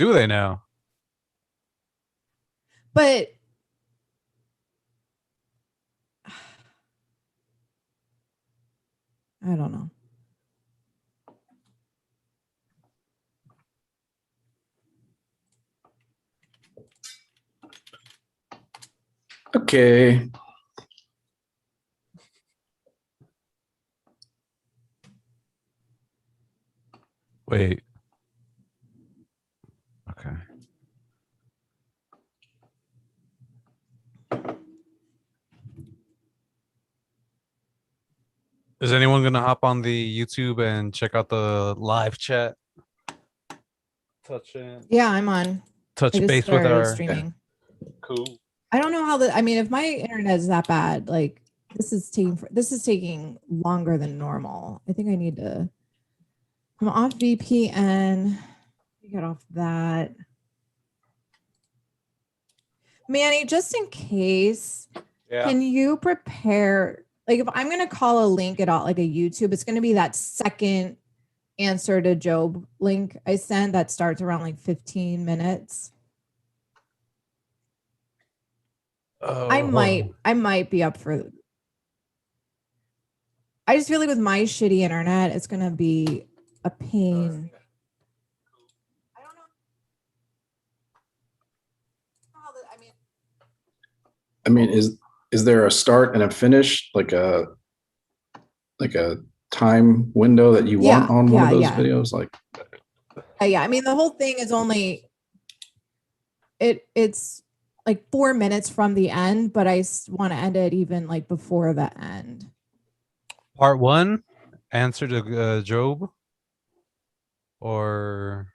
Do they now? But I don't know. Okay. Wait. Okay. Is anyone gonna hop on the YouTube and check out the live chat? Touch it. Yeah, I'm on. Touch I just base with started our streaming. cool. I don't know how I mean, if my internet is that bad, like this is taking longer than normal. I think I need to. I'm off VPN. Get off that. Manny, just in case, can you prepare? Like, if I'm gonna call a link at all, like a YouTube, it's gonna be that second answer to Job link I sent that starts around like 15 minutes. I might be up for. I just feel like with my shitty internet, it's gonna be a pain. I don't know. I mean, is there a start and a finish, like a time window that you want on one of those videos? Like, yeah. I mean, the whole thing is only it's like 4 minutes from the end, but I want to end it even like before the end. Part 1, answer to Job, or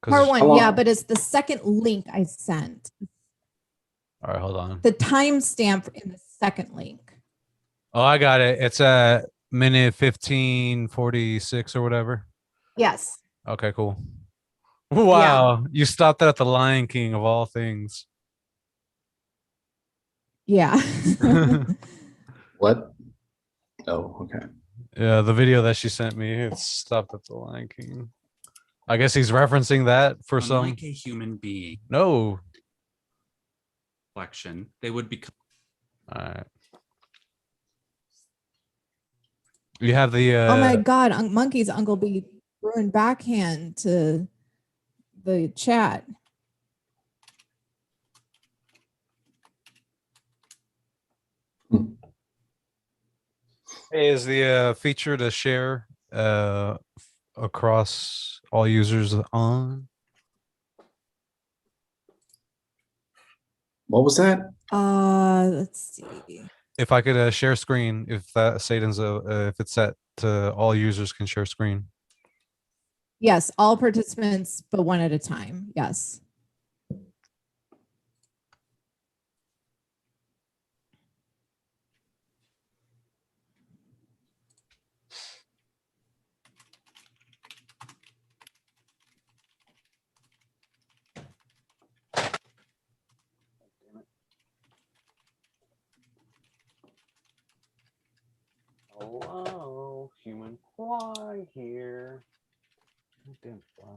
Part 1, yeah, but it's the second link I sent. All right, hold on. The timestamp in the second link. Oh, I got it. It's at minute 15:46 or whatever. Yes. Okay, cool. Wow, you stopped at the Lion King of all things. Yeah. What? Oh, okay. Yeah, the video that she sent me, it stopped at the Lion King. I guess he's referencing that for some. Like a human being. No. Reflection. They would become. All right. You have the. Oh my God, Monkey's Uncle B ruined backhand to the chat. Is the feature to share across all users on? What was that? Let's see. If I could share screen, if that Satan's if it's set to all users can share screen. Yes, all participants, but one at a time. Yes. Hello, human fly here. Damn fly.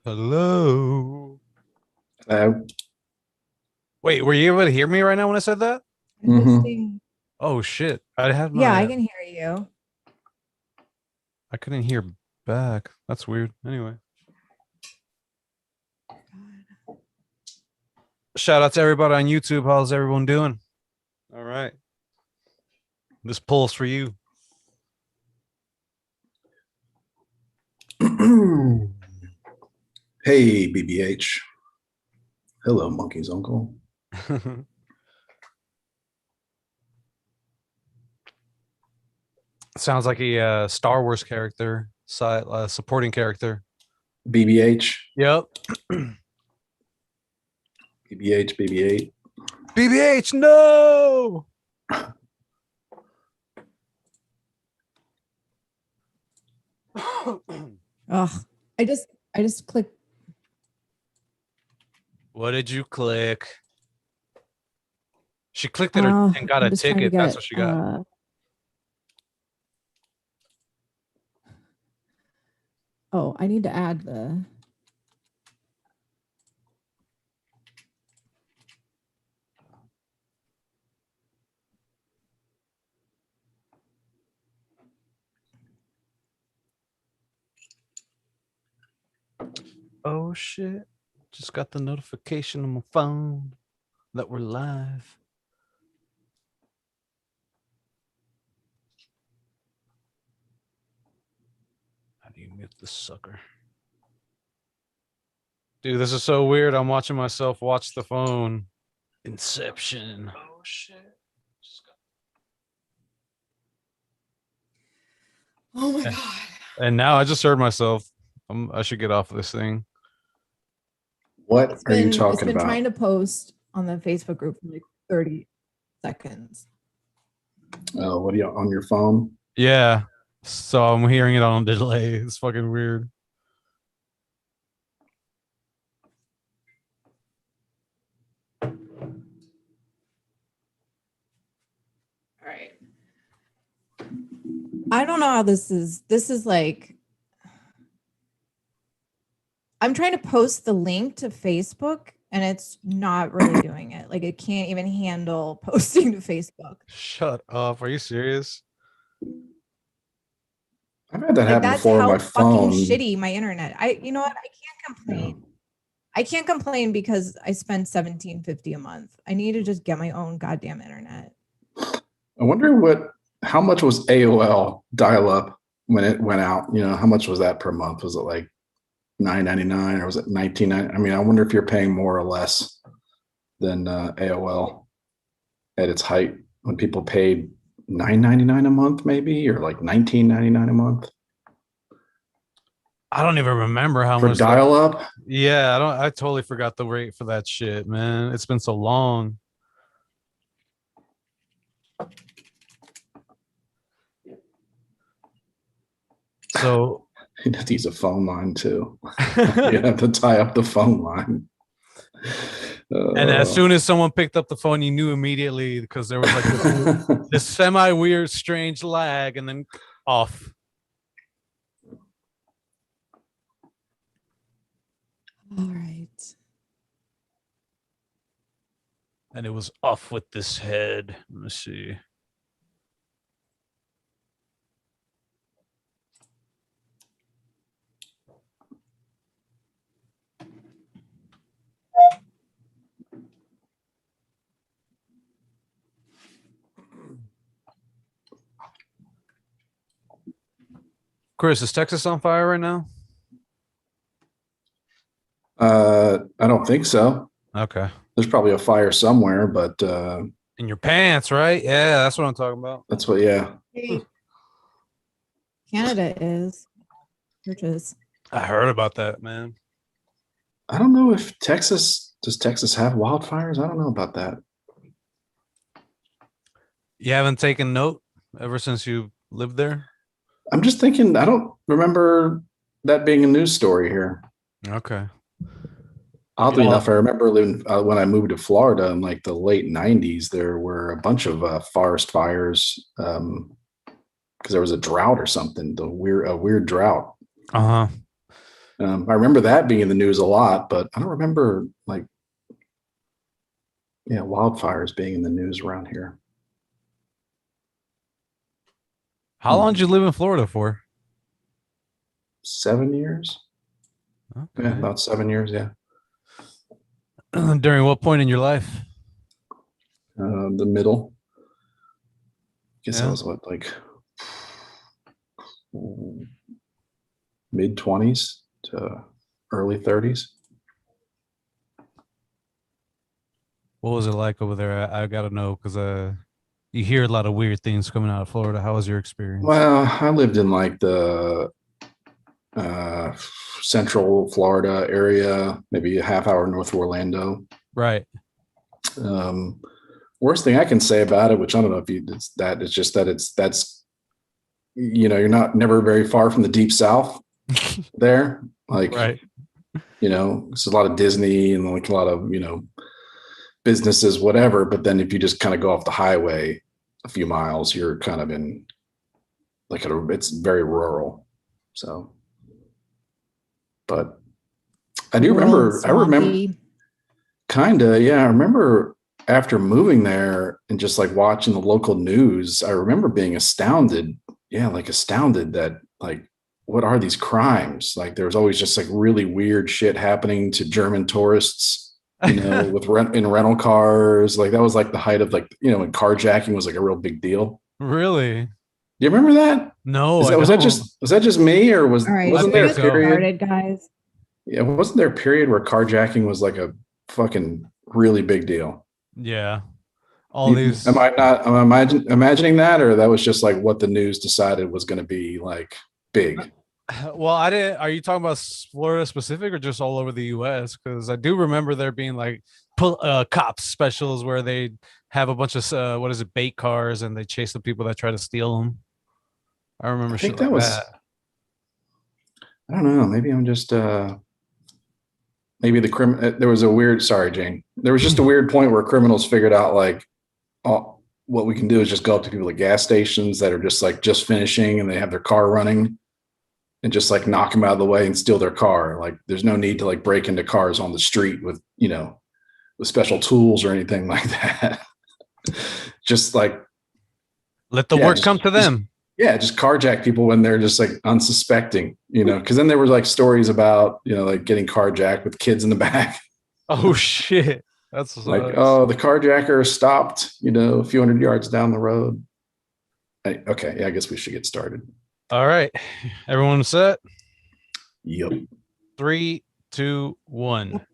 Hello. Wait, were you able to hear me right now when I said that? Oh shit! I had my. Yeah, I can hear you. I couldn't hear back. That's weird. Anyway. Shout out to everybody on YouTube. How's everyone doing? All right. This poll's for you. Hey, BBH. Hello, Monkey's Uncle. Sounds like a Star Wars character, supporting character. BBH. Yep. BBH, BB-8. BBH, no. Ugh, I just clicked. What did you click? She clicked it and got I'm a just trying to ticket. That's get, what she got. oh, I need to add the. Oh shit. Just got the notification on my phone that we're live. How do you mute this sucker? Dude, this is so weird. I'm watching myself watch the phone. Inception. Oh shit. Oh my God. And now I just heard myself. I should get off of this thing. What are you It's talking been about? trying to post on the Facebook group for like 30 seconds. What are you on your phone? Yeah. So I'm hearing it on delay. It's fucking weird. All right. I don't know how this is. This is like, I'm trying to post the link to Facebook and it's not really doing it. Like it can't even handle posting to Facebook. Shut up. Are you serious? I've had that Like happen that's before on how my fucking phone. shitty my internet. You know what? I can't complain. I can't complain because I spend $17.50 a month. I need to just get my own goddamn internet. I wonder how much was AOL dial up when it went out? You know, how much was that per month? Was it like $9.99 or was it $19.99? I mean, I wonder if you're paying more or less than AOL at its height when people paid $9.99 a month, maybe, or like $19.99 a month I don't even remember how for much dial up. Yeah, I totally forgot the rate for that shit, man. It's been so long. So You have to use a phone line too. You have to tie up the phone line. And as soon as someone picked up the phone, you knew immediately because there was like this semi weird, strange lag, and then off. All right. And it was off with this head. Let me see. Chris, is Texas on fire right now? I don't think so. Okay. There's probably a fire somewhere, but In your pants, right? Yeah, that's what I'm talking about. that's what. Yeah. Canada is. Churches. I heard about that, man. I don't know if does Texas have wildfires? I don't know about that. You haven't taken note ever since you lived there? I'm just thinking, I don't remember that being a news story here. Okay. Oddly enough, I remember living when I moved to Florida in like the late 90s, there were a bunch of forest fires because there was a drought or something, a weird drought. Uh-huh. I remember that being in the news a lot, but I don't remember wildfires being in the news around here. How long did you live in Florida for? 7 years. Okay. Yeah, about 7 years. Yeah. During what point in your life? The middle. I guess Yeah. I was like mid-20s to early 30s. What was it like over there? I got to know because you hear a lot of weird things coming out of Florida. How was your experience? Well, I lived in like the central Florida area, maybe a half hour north of Orlando. Right. Worst thing I can say about it, which I don't know if it's just that that's you're never very far from the deep south there. Like, right. It's a lot of Disney and like a lot of, businesses, whatever. But then if you just kind of go off the highway a few miles, you're kind of in like it's very rural. So, but I do remember, I remember kind of, yeah, I remember after moving there and just like watching the local news, I remember being astounded. Yeah. Like astounded that like, what are these crimes? Like there's always just like really weird shit happening to German tourists, you know, with in rental cars. Like that was like the height of like, you know, when carjacking was like a real big deal. Really? Do you remember that? No. Was that just me or wasn't there a period? Started, guys. Yeah, wasn't there a period where carjacking was like a fucking really big deal? Yeah. Am I not imagining that, or that was just like what the news decided was going to be like big? Well, I didn't. Are you talking about Florida specific or just all over the U.S.? Because I do remember there being like cops specials where they have a bunch of bait cars and they chase the people that try to steal them. I remember I think shit that like was. that. I don't know. Maybe I'm just. Maybe there was a weird. Sorry, Jane. There was just a weird point where criminals figured out like, oh, what we can do is just go up to people at gas stations that are just finishing and they have their car running, and just like knock them out of the way and steal their car. Like there's no need to like break into cars on the street with, you know, with special tools or anything like that. Just like let the work come to them. Just carjack people when they're just like unsuspecting, you know, because then there were like stories about, you know, like getting carjacked with kids in the back. Oh shit. That's like, oh, the carjacker stopped, you know, a few hundred yards down the road. Okay. Yeah, I guess we should get started. All right. Everyone set? Yep. 3, 2, 1.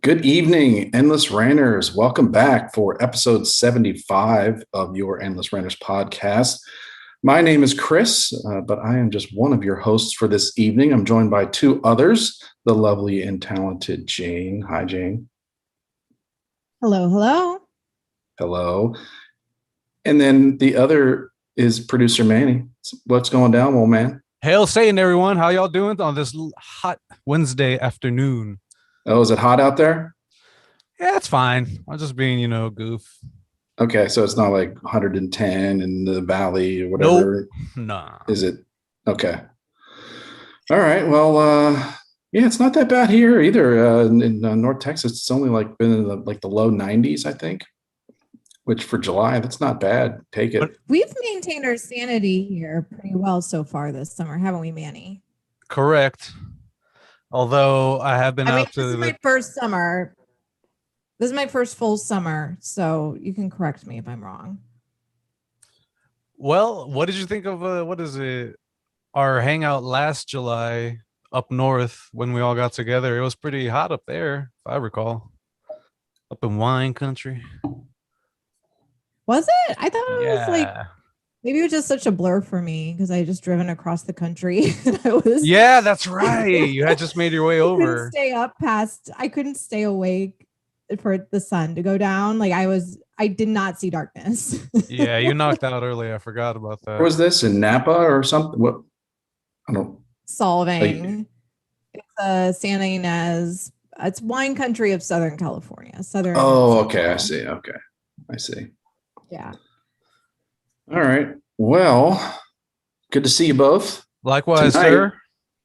Good evening, Endless Ranters. Welcome back for episode 75 of your Endless Ranters podcast. My name is Chris, but I am just one of your hosts for this evening. I'm joined by two others, the lovely and talented Jane. Hi, Jane. Hello, hello. Hello. And then the other is producer Manny. What's going down, old man? Hail Satan, everyone. How y'all doing on this hot Wednesday afternoon? Oh, is it hot out there? Yeah, it's fine. I'm just being, you know, goof. Okay, so it's not like 110 in the valley or whatever. Nope. Nah. Is it? Okay. All right. Well, yeah, it's not that bad here either. In North Texas, it's only like been in the low 90s, I think. Which for July, that's not bad. Take it. We've maintained our sanity here pretty well so far this summer, haven't we, Manny? Correct. Although I have been this is my first summer. This is my first full summer, so you can correct me if I'm wrong. Well, what did you think of our hangout last July up north when we all got together? It was pretty hot up there, if I recall. Up in wine country. Was it? I thought it was like maybe it was just such a blur for me because I just driven across the country. Yeah, that's right. You had just made your way over. I couldn't stay awake for the sun to go down. Like I did not see darkness. Yeah, you knocked out early. I forgot about that. Where was this, in Napa or something? What? I don't. Solving. It's Santa Ynez. It's wine country of Southern California. Oh, okay. I see. Okay, I see. Yeah. All right. Well, good to see you both. Likewise, sir.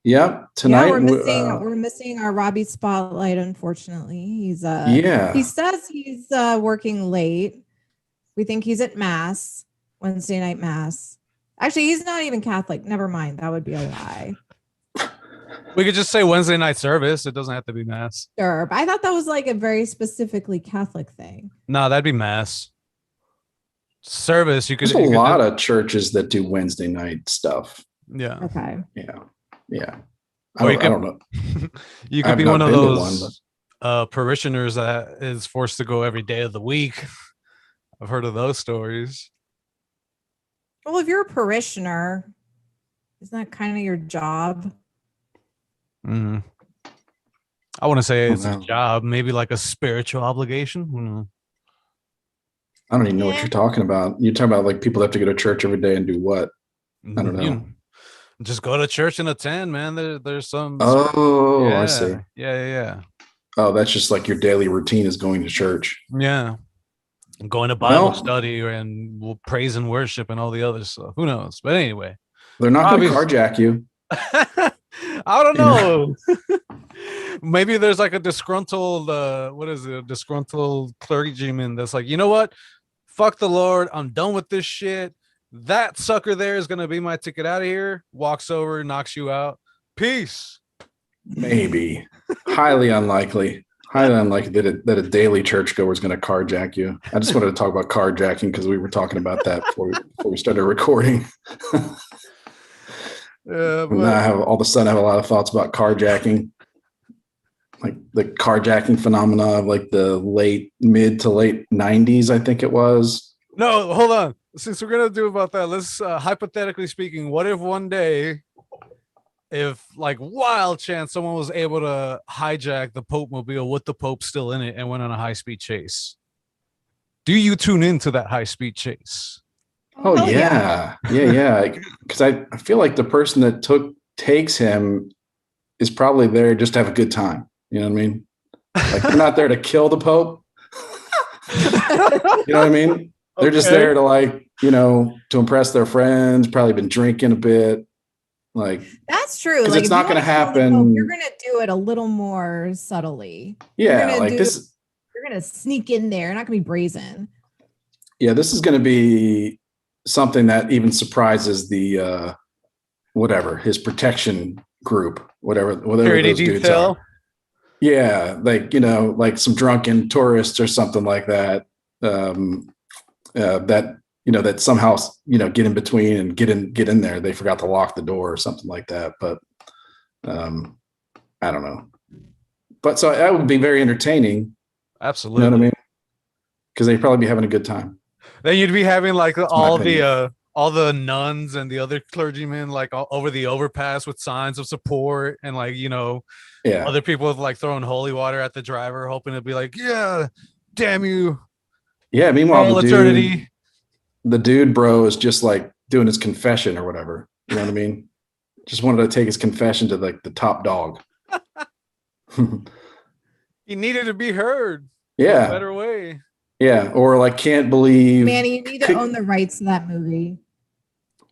Yep. Tonight we're missing our Robbie spotlight. Unfortunately, he says he's working late. We think he's at Mass, Wednesday night Mass. Actually, he's not even Catholic. Never mind. That would be a lie. We could just say Wednesday night service. It doesn't have to be Mass. Sure. But I thought that was like a very specifically Catholic thing. No, that'd be Mass. Service, There's a lot of churches that do Wednesday night stuff. Yeah. Okay. Yeah. I don't know. You could be one of those parishioners that is forced to go every day of the week. I've heard of those stories. Well, if you're a parishioner, isn't that kind of your job? I want to say it's a job, maybe like a spiritual obligation. I don't even know what you're talking about. You're talking about like people that have to go to church every day and do what? I don't know. Just go to church and attend, man. There's some. Oh, I see. Yeah. Oh, that's just like your daily routine is going to church. Yeah. Going to Bible study and praise and worship and all the other stuff. Who knows? But anyway. They're not going to carjack you. I don't know. Maybe there's like a disgruntled, disgruntled clergyman that's like, you know what? Fuck the Lord. I'm done with this shit. That sucker there is going to be my ticket out of here. Walks over, knocks you out. Peace. Maybe. Highly unlikely. Highly unlikely that a daily churchgoer is going to carjack you. I just wanted to talk about carjacking because we were talking about that before we started recording. Now all of a sudden I have a lot of thoughts about carjacking, like the carjacking phenomena of like the mid to late 90s, I think it was. No, hold on. Since we're going to do about that, let's hypothetically speaking, what if one day, if like wild chance someone was able to hijack the Pope mobile with the Pope still in it and went on a high-speed chase? Do you tune into that high-speed chase? Oh yeah. Because I feel like the person that takes him is probably there just to have a good time. You know what I mean? Like they're not there to kill the Pope. You know what I mean? They're just there to like, to impress their friends, probably been drinking a bit. Like that's true. Because like, it's not going to happen. You're going to do it a little more subtly. Yeah, like you're going to sneak in there. You're not going to be brazen. Yeah, this is going to be something that even surprises the his protection group, whatever those dudes are. Yeah, like some drunken tourists or something like that. That somehow get in between and get in there. They forgot to lock the door or something like that. But I don't know. But so that would be very entertaining. Absolutely. You know what I mean? Because they'd probably be having a good time. Then you'd be having like all the nuns and the other clergymen like all over the overpass with signs of support and like other people with like throwing holy water at the driver, hoping to be like, yeah, damn you. Yeah. Meanwhile, eternity. The dude bro is just like doing his confession or whatever. You know what I mean? Just wanted to take his confession to like the top dog. He needed to be heard. Yeah. A better way. Yeah. Or like, can't believe. Manny, you need to own the rights to that movie.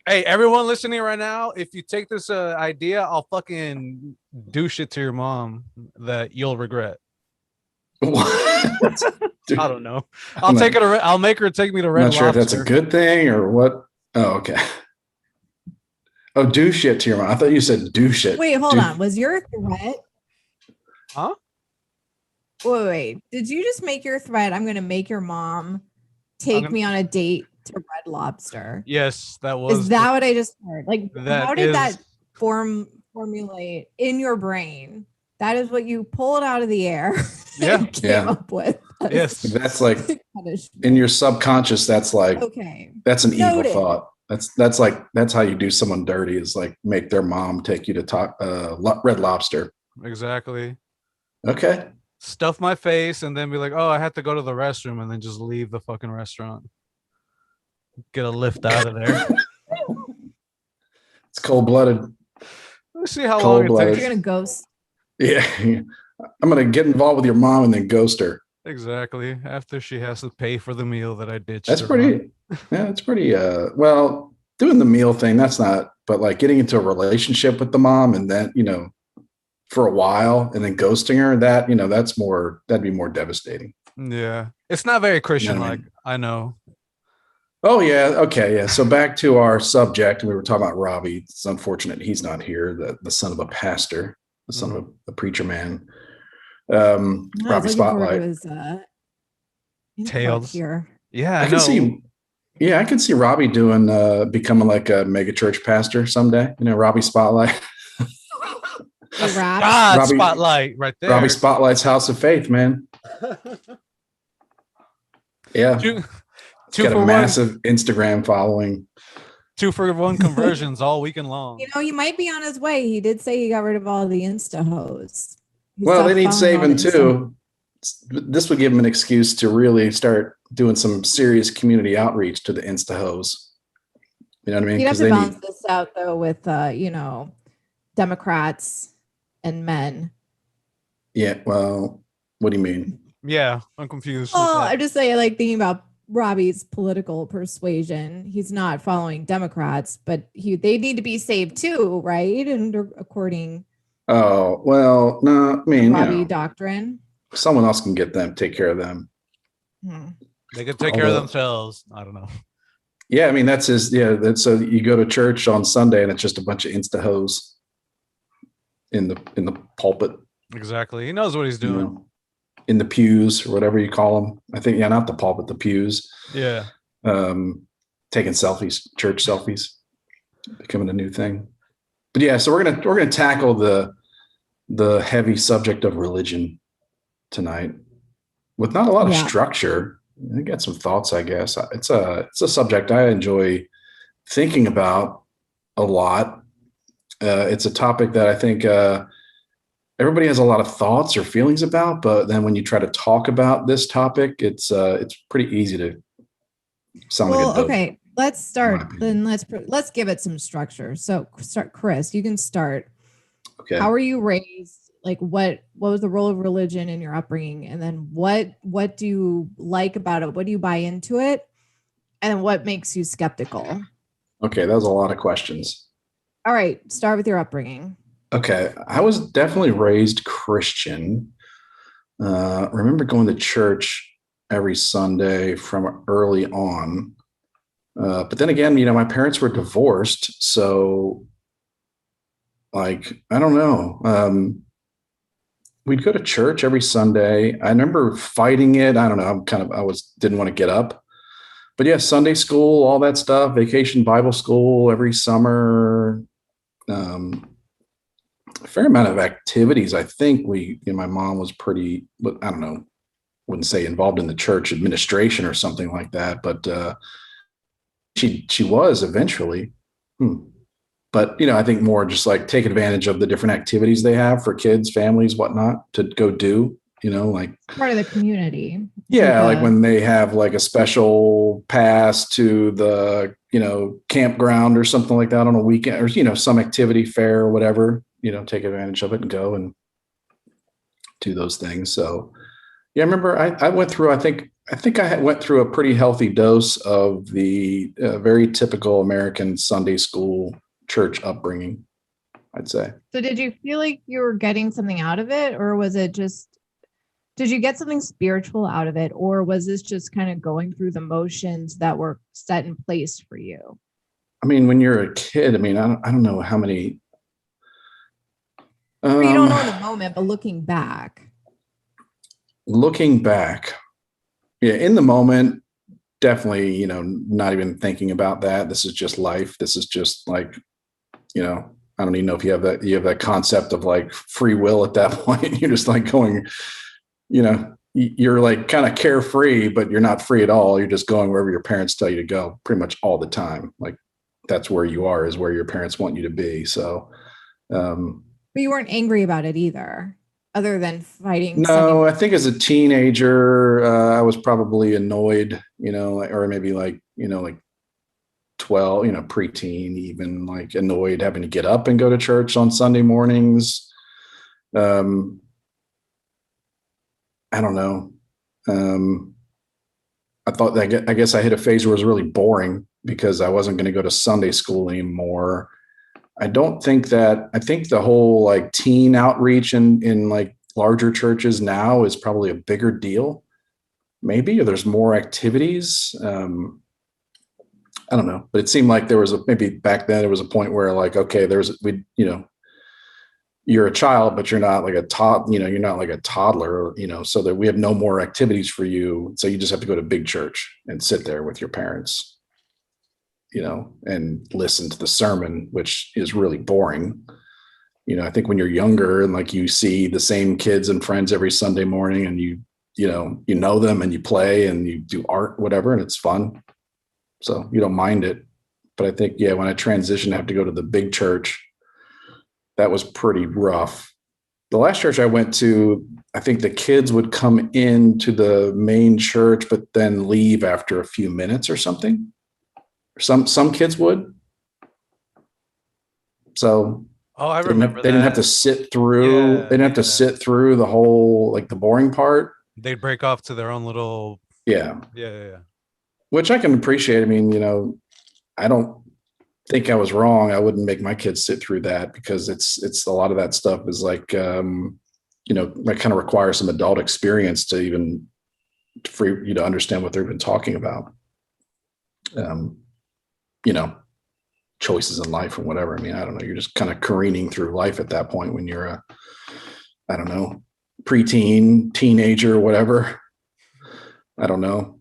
Hey, everyone listening right now, if you take this idea, I'll fucking do shit to your mom that you'll regret. What? Dude, I don't know. I'll make her take me to Red Lobster. I'm not sure if that's a good thing or what. Oh, okay. Oh, do shit to your mom. I thought you said do shit. Wait, hold on. Was your threat? Huh? Wait. Did you just make your threat? I'm going to make your mom take me on a date to Red Lobster. Yes, that was. Is that what I just heard? Like, how did that formulate in your brain? That is what you pulled out of the air. Yeah. Came up with. Yes. That's like in your subconscious. That's like, okay. That's an evil thought. That's how you do someone dirty, is like make their mom take you to Red Lobster. Exactly. Okay. Stuff my face and then be like, oh, I had to go to the restroom, and then just leave the fucking restaurant. Get a lift out of there. It's cold-blooded. Let's see how long it takes. You're gonna ghost. Yeah. I'm gonna get involved with your mom and then ghost her. Exactly. After she has to pay for the meal that I ditched. That's pretty. Yeah, it's pretty. Well, doing the meal thing, that's not. But like getting into a relationship with the mom and then for a while and then ghosting her, that's more. That'd be more devastating. Yeah, it's not very Christian-like. I know. Oh yeah. Okay. Yeah. So back to our subject, we were talking about Robbie. It's unfortunate he's not here. The son of a pastor, the son of a preacher man. Robbie Spotlight. Tales here. Yeah, I can see. Yeah, I can see Robbie becoming like a mega church pastor someday. Robbie Spotlight. Robbie Spotlight, right there. Robbie Spotlight's House of Faith, man. Yeah. He's got a massive Instagram following. 2-for-1 conversions all weekend long. He might be on his way. He did say he got rid of all the Insta hoes. Well, they need saving too. This would give him an excuse to really start doing some serious community outreach to the Insta hoes. You know what I mean? You'd have to balance this out though with Democrats and men. Yeah, well, What do you mean? Yeah, I'm confused. with Oh, that. I just say like thinking about Robbie's political persuasion. He's not following Democrats, but they need to be saved too, right? And according Oh, well, no, I mean, to Robbie doctrine. someone else can take care of them. They can take care of themselves. I don't know. Yeah, I mean, that's so you go to church on Sunday and it's just a bunch of insta hoes in the pulpit. Exactly. He knows what he's doing. You know, in the pews or whatever you call them. I think, not the pulpit, the pews. Yeah. Taking selfies, church selfies, becoming a new thing. But yeah, so we're gonna tackle the heavy subject of religion tonight with not a lot of structure. I got some thoughts, I guess. It's a subject I enjoy thinking about a lot. It's a topic that I think everybody has a lot of thoughts or feelings about, but then when you try to talk about this topic, it's pretty easy to sound like a dope. Okay, let's start. Then let's give it some structure. So start, Chris. You can start. Okay. How were you raised? Like what was the role of religion in your upbringing? And then what do you like about it? What do you buy into it? And then what makes you skeptical? Okay, that was a lot of questions. All right, start with your upbringing. Okay, I was definitely raised Christian. Remember going to church every Sunday from early on. But then again, my parents were divorced, so like, I don't know. We'd go to church every Sunday. I remember fighting it. I don't know. Didn't want to get up. But yeah, Sunday school, all that stuff, vacation Bible school every summer. A fair amount of activities. I think my mom was pretty, I don't know, wouldn't say involved in the church administration or something like that, but she was eventually. But, I think more just like take advantage of the different activities they have for kids, families, whatnot to go do, like part of the community. Yeah. Like when they have like a special pass to the, campground or something like that on a weekend or, some activity fair or whatever, take advantage of it and go and do those things. So yeah, I remember I went through, I think I went through a pretty healthy dose of the very typical American Sunday school church upbringing, I'd say. So did you feel like you were getting something out of it, or was it just, did you get something spiritual out of it, or was this just kind of going through the motions that were set in place for you? I mean, when you're a kid, I don't know how many. You don't know in the moment, but looking back. Yeah, in the moment, definitely, not even thinking about that. This is just life. This is just like, I don't even know if you have that concept of like free will at that point. You're just like going, you're like kind of carefree, but you're not free at all. You're just going wherever your parents tell you to go pretty much all the time. Like that's where you are, is where your parents want you to be. So, but you weren't angry about it either, other than fighting. No, I think as a teenager, I was probably annoyed, or maybe like 12, preteen, even like annoyed having to get up and go to church on Sunday mornings. I don't know. I guess I hit a phase where it was really boring because I wasn't going to go to Sunday school anymore. I think the whole like teen outreach in like larger churches now is probably a bigger deal, maybe, or there's more activities. I don't know, but it seemed like maybe back then there was a point where like, okay, you're a child, but you're not like you're not like a toddler, so that we have no more activities for you. So you just have to go to big church and sit there with your parents, and listen to the sermon, which is really boring. I think when you're younger and like you see the same kids and friends every Sunday morning and you know them and you play and you do art, whatever, and it's fun. So you don't mind it. But I think, when I transitioned, I have to go to the big church. That was pretty rough. The last church I went to, I think the kids would come into the main church, but then leave after a few minutes or something. Some kids would. So Oh, I remember They didn't have to that. sit through. Yeah, They didn't have to sit through the whole like the boring part. they'd break off to their own little. Yeah, Yeah. which I can appreciate. I mean, I don't think I was wrong. I wouldn't make my kids sit through that because it's a lot of that stuff is like that kind of requires some adult experience to even for you to understand what they've been talking about. Um, you know, choices in life or whatever. I mean, I don't know. You're just kind of careening through life at that point when you're I don't know, preteen, teenager, whatever. I don't know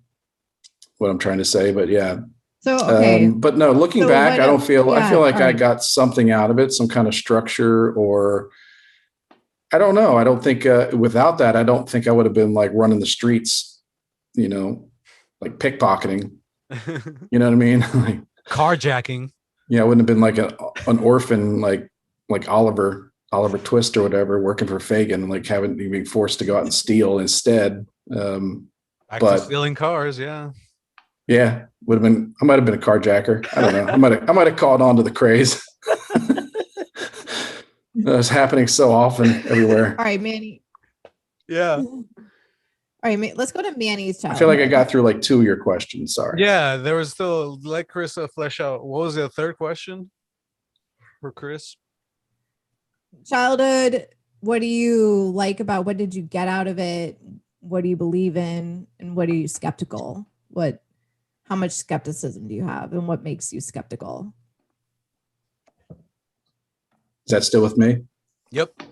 what I'm trying to say, but yeah. So, okay. But no, looking So back, what I don't if- feel, I yeah, feel like all I right. got something out of it, some kind of structure, or I don't know. I don't think without that, I don't think I would have been like running the streets, like pickpocketing. You know what I mean? Like, Carjacking. I wouldn't have been like an orphan, like Oliver Twist or whatever, working for Fagin, like having being forced to go out and steal instead. Back to But stealing cars. Yeah. yeah, would have been. I might have been a carjacker. I don't know. I might have caught on to the craze. It's happening so often everywhere. All right, Manny. Yeah. All right, let's go to Manny's childhood. I feel like I got through like 2 of your questions. Sorry. Yeah, there was still let Chris flesh out. What was the third question for Chris? Childhood. What do you like about? What did you get out of it? What do you believe in, and what are you skeptical? How much skepticism do you have, and what makes you skeptical? Is that still with me? Yep.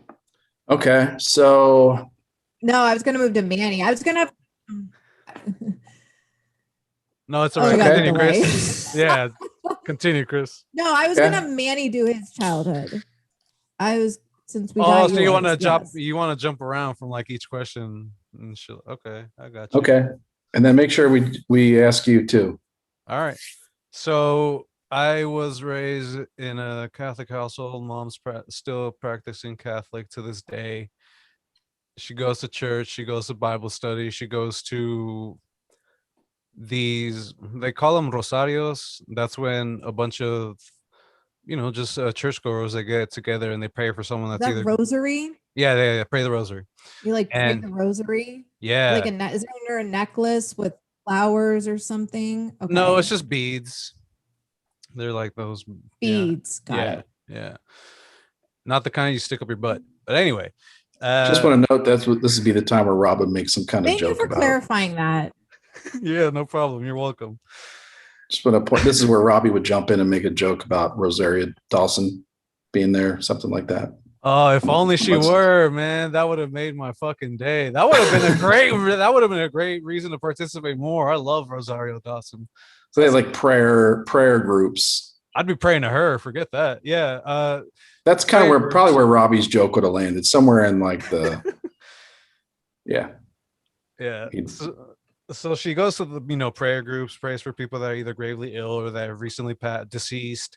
Okay, so No, I was going to move to Manny. I was going to. No, it's all right. Okay. Continue, Chris. Yeah, continue, Chris. No, I was Okay. going to Manny do his childhood. Since we Oh, got so you want to yours, jump? yes. You want to jump around from like each question and shit. Okay, I got you. okay, and then make sure we ask you too. All right. So I was raised in a Catholic household. Mom's still practicing Catholic to this day. She goes to church. She goes to Bible study. She goes to they call them rosarios. That's when a bunch of, just churchgoers, they get together and they pray for someone Is that's that either. rosary? Yeah, pray the rosary. You like pray And the rosary? yeah. Like is there under a necklace with flowers or something? Okay. No, it's just beads. They're like those beads. Yeah. Got it. Yeah. Not the kind you stick up your butt. But anyway. Just want to note this would be the time where Rob would make some kind of Thank you joke for about clarifying that. Yeah, no problem. You're welcome. Just want to point. This is where Robbie would jump in and make a joke about Rosaria Dawson being there, something like that. Oh, if only she were, man, that would have made my fucking day. That would have been a great reason to participate more. I love Rosario Dawson. So they have like prayer groups. I'd be praying to her. Forget that. Yeah. That's kind of probably where Robbie's joke would have landed, somewhere in like the. Yeah. Yeah. So she goes to the prayer groups, prays for people that are either gravely ill or that have recently deceased.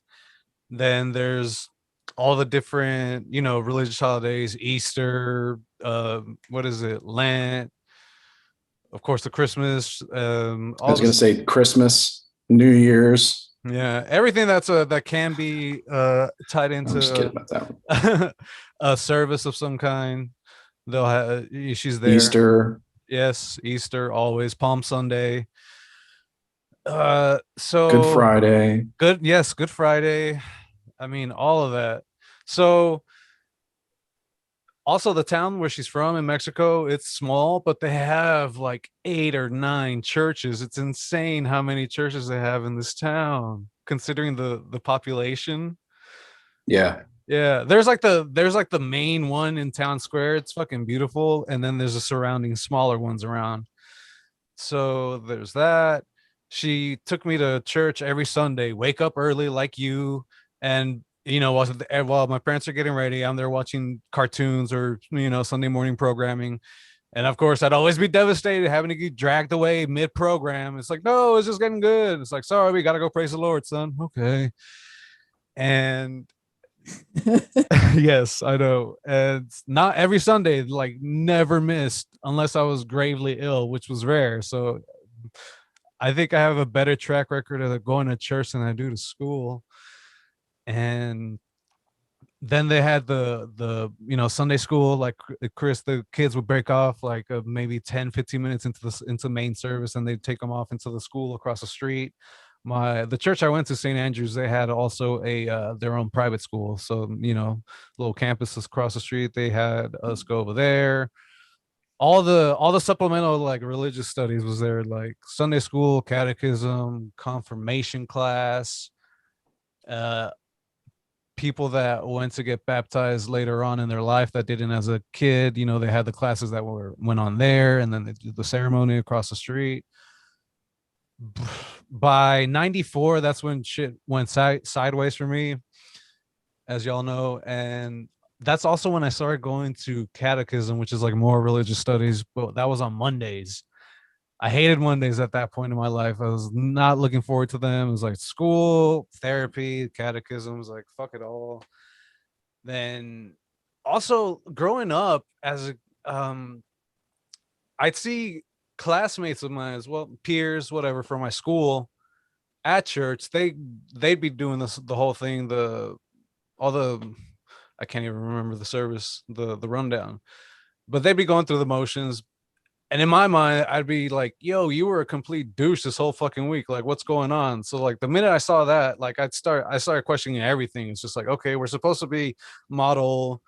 Then there's all the different religious holidays, Easter, what is it, Lent, of course the Christmas, I was gonna say Christmas, New Year's. Yeah, everything that can be tied into I'm just kidding about that. A service of some kind. They'll have she's there. Easter. Yes, Easter, always. Palm Sunday. So Good Friday. Good Friday. I mean, all of that. So also the town where she's from in Mexico, it's small, but they have like 8 or 9 churches. It's insane how many churches they have in this town, considering the population. Yeah. Yeah, there's like the main one in town square. It's fucking beautiful, and then there's the surrounding smaller ones around. So there's that. She took me to church every Sunday. Wake up early like you, and while my parents are getting ready, I'm there watching cartoons or Sunday morning programming. And of course, I'd always be devastated having to get dragged away mid-program. It's like, no, it's just getting good. It's like, sorry, we gotta go praise the Lord, son. Okay. And yes, I know. And not every Sunday, like never missed unless I was gravely ill, which was rare. So I think I have a better track record of going to church than I do to school. And then they had the Sunday school, like Chris, the kids would break off like maybe 10-15 minutes into main service, and they'd take them off into the school across the street. The church I went to, St. Andrews, they had also a their own private school, so little campuses across the street. They had us go over there. All the supplemental like religious studies was there, like Sunday school, catechism, confirmation class. uh People that went to get baptized later on in their life that didn't as a kid, they had the classes that went on there, and then they did the ceremony across the street. By 94, that's when shit went sideways for me, as y'all know. And that's also when I started going to catechism, which is like more religious studies, but that was on Mondays. I hated Mondays at that point in my life. I was not looking forward to them. It was like school, therapy, catechism. Was like, fuck it all. Then also growing up I'd see classmates of mine as well, peers, whatever, from my school at church. They'd be doing the whole thing, all the I can't even remember the service, the rundown, but they'd be going through the motions. And in my mind, I'd be like, yo, you were a complete douche this whole fucking week. Like, what's going on? So like the minute I saw that, like I started questioning everything. It's just like, okay, we're supposed to be model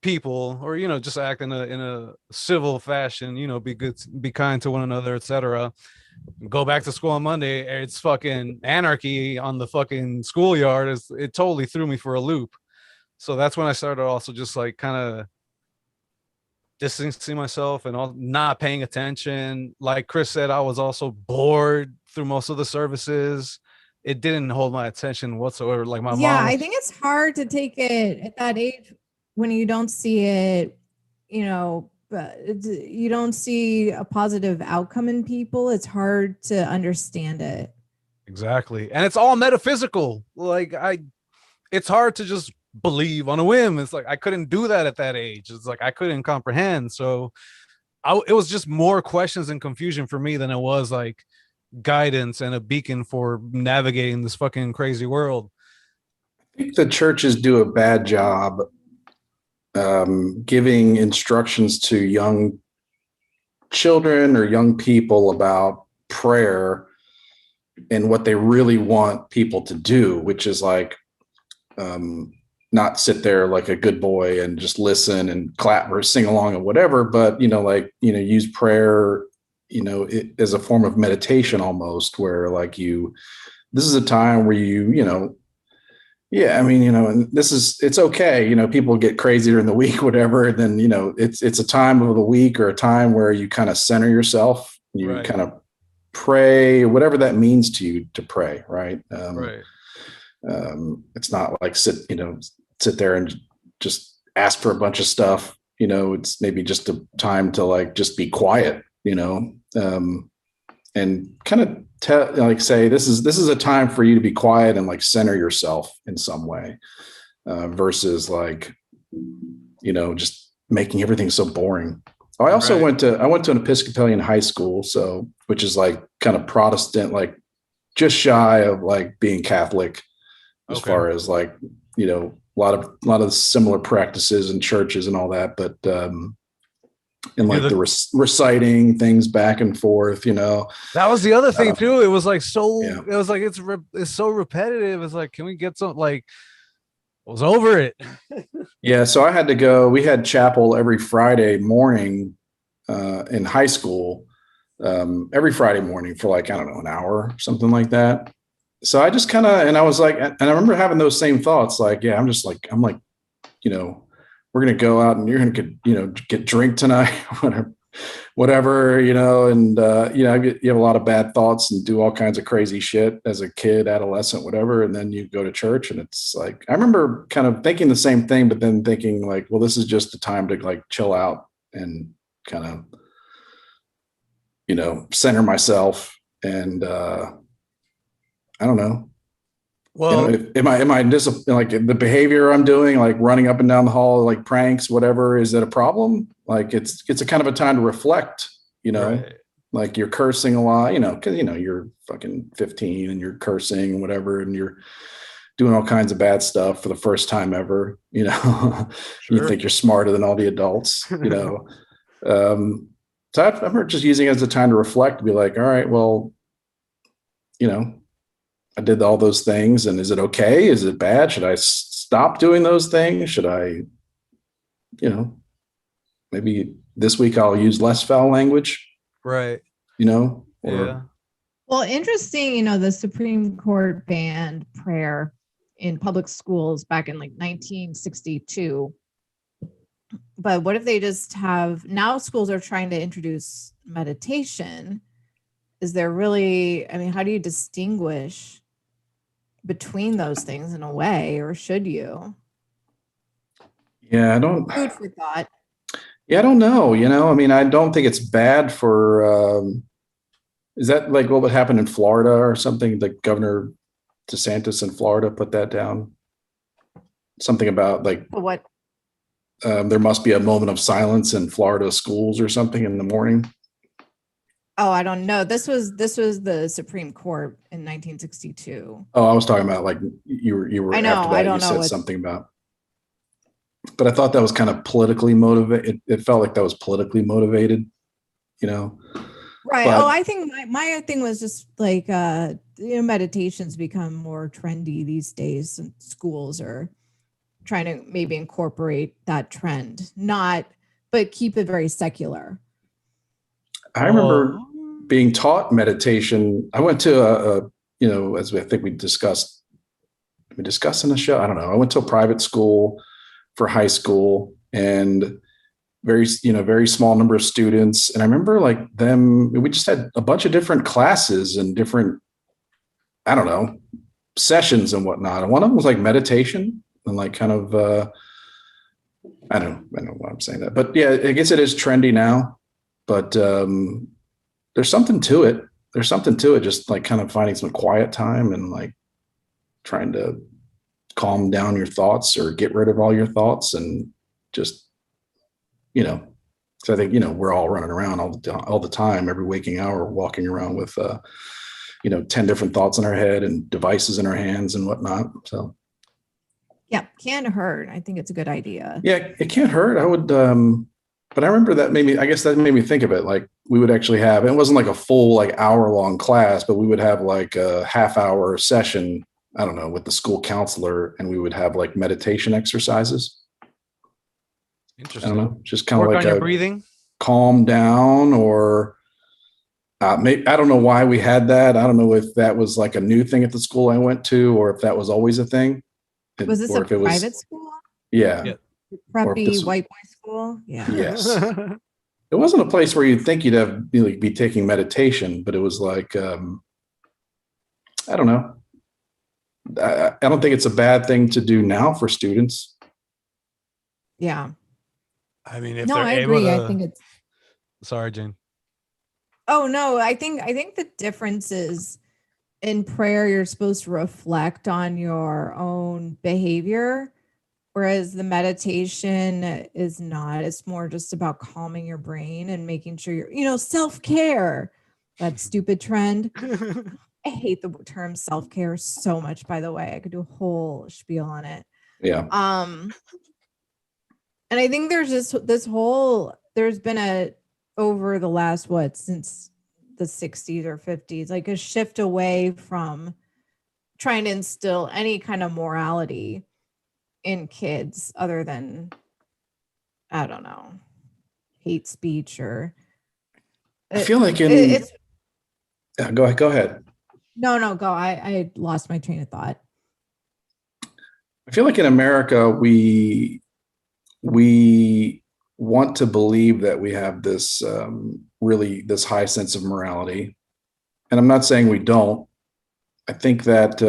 people, or just act in a civil fashion, be good, be kind to one another, etc. Go back to school on Monday, it's fucking anarchy on the fucking schoolyard. It totally threw me for a loop. So that's when I started also just like kind of distancing myself and all, not paying attention. Like Chris said, I was also bored through most of the services. It didn't hold my attention whatsoever. Like my mom. Yeah, I think it's hard to take it at that age when you don't see it, but you don't see a positive outcome in people. It's hard to understand it. Exactly. And it's all metaphysical. Like it's hard to just believe on a whim. It's like I couldn't do that at that age. It's like I couldn't comprehend. So it was just more questions and confusion for me than it was like guidance and a beacon for navigating this fucking crazy world. I think the churches do a bad job giving instructions to young children or young people about prayer and what they really want people to do, which is like not sit there like a good boy and just listen and clap or sing along or whatever, but use prayer as a form of meditation almost, where like this is a time where and it's okay. People get crazy during the week, whatever. And then, it's a time of the week or a time where you kind of center yourself, you right. kind of pray, whatever that means to you to pray. Right. Right. It's not like sit there and just ask for a bunch of stuff. It's maybe just a time to like, just be quiet, and kind of say, this is a time for you to be quiet and like center yourself in some way, versus like, just making everything so boring. I also went to an Episcopalian high school. So, which is like kind of Protestant, like just shy of like being Catholic as far as like, a lot of similar practices in churches and all that, but, and like the reciting things back and forth, that was the other thing too. It was like, it was like, it's so repetitive. It's like, can we get some, like, I was over it. Yeah. So I had to go, we had chapel every Friday morning, in high school, every Friday morning for like, I don't know, an hour, something like that. So I just and I was like, and I remember having those same thoughts, like, yeah, I'm like, we're going to go out and you're going to get drink tonight, whatever, and, you have a lot of bad thoughts and do all kinds of crazy shit as a kid, adolescent, whatever. And then you go to church and it's like, I remember kind of thinking the same thing, but then thinking like, well, this is just a time to like chill out and kind of, center myself. And, I don't know. Well, am I like the behavior I'm doing, like running up and down the hall, like pranks, whatever, is that a problem? Like it's a kind of a time to reflect, right. Like you're cursing a lot, because, you're fucking 15 and you're cursing and whatever. And you're, doing all kinds of bad stuff for the first time ever, you think you're smarter than all the adults, so I remember just using it as a time to reflect, to be like, all right, well, I did all those things, and is it okay? Is it bad? Should I stop doing those things? Should I, maybe this week I'll use less foul language, right? Or yeah. Well, interesting, the Supreme Court banned prayer in public schools back in like 1962. But what if they just now schools are trying to introduce meditation? Is there really, how do you distinguish between those things in a way, or should you? Yeah, I don't. Food for thought. Yeah, I don't know. I don't think it's bad for. Is that like what would happen in Florida or something? The Governor DeSantis in Florida put that down. Something about like what? There must be a moment of silence in Florida schools or something in the morning. Oh, I don't know. This was the Supreme Court in 1962. Oh, I was talking about like you were. I know. After that, I don't you know said something about. But I thought that was kind of politically motivated. It felt like that was politically motivated, Right. But, I think my thing was just like, meditation's become more trendy these days, and schools are trying to maybe incorporate that trend, but keep it very secular. I remember being taught meditation. I went to as I think we discussed in the show. I don't know. I went to a private school for high school, and very small number of students. And I remember like we just had a bunch of different classes and different, I don't know, sessions and whatnot. And one of them was like meditation and like kind of, I don't know why I'm saying that, but yeah, I guess it is trendy now, but there's something to it. There's something to it. Just like kind of finding some quiet time and like trying to calm down your thoughts or get rid of all your thoughts and just, so I think, we're all running around all the time, every waking hour, walking around with, 10 different thoughts in our head and devices in our hands and whatnot. So. Yeah. Can't hurt. I think it's a good idea. Yeah. It can't hurt. I would, but I remember that that made me think of it. Like we would actually it wasn't like a full, like hour-long class, but we would have like a half-hour session, I don't know, with the school counselor, and we would have like meditation exercises. Interesting. I don't know, just kind of work like on your breathing, calm down, or maybe, I don't know why we had that. I don't know if that was like a new thing at the school I went to, or if that was always a thing. Was this a private school? Yeah. Preppy white boy school? Yeah. Yes. It wasn't a place where you'd think you'd have be taking meditation, but it was like, I don't know. I don't think it's a bad thing to do now for students. Yeah. If no, they're I able agree. to, I think it's. Sorry, Jane. Oh no, I think the difference is in prayer, you're supposed to reflect on your own behavior, whereas the meditation is not. It's more just about calming your brain and making sure you're, self-care. That stupid trend. I hate the term self-care so much, by the way. I could do a whole spiel on it. Yeah. And I think there's just there's been over the last, since the 60s or 50s, like a shift away from trying to instill any kind of morality in kids other than, I don't know, hate speech or. I feel like it's. Yeah, go ahead. No, go. I lost my train of thought. I feel like in America, we want to believe that we have this this high sense of morality. And I'm not saying we don't. I think that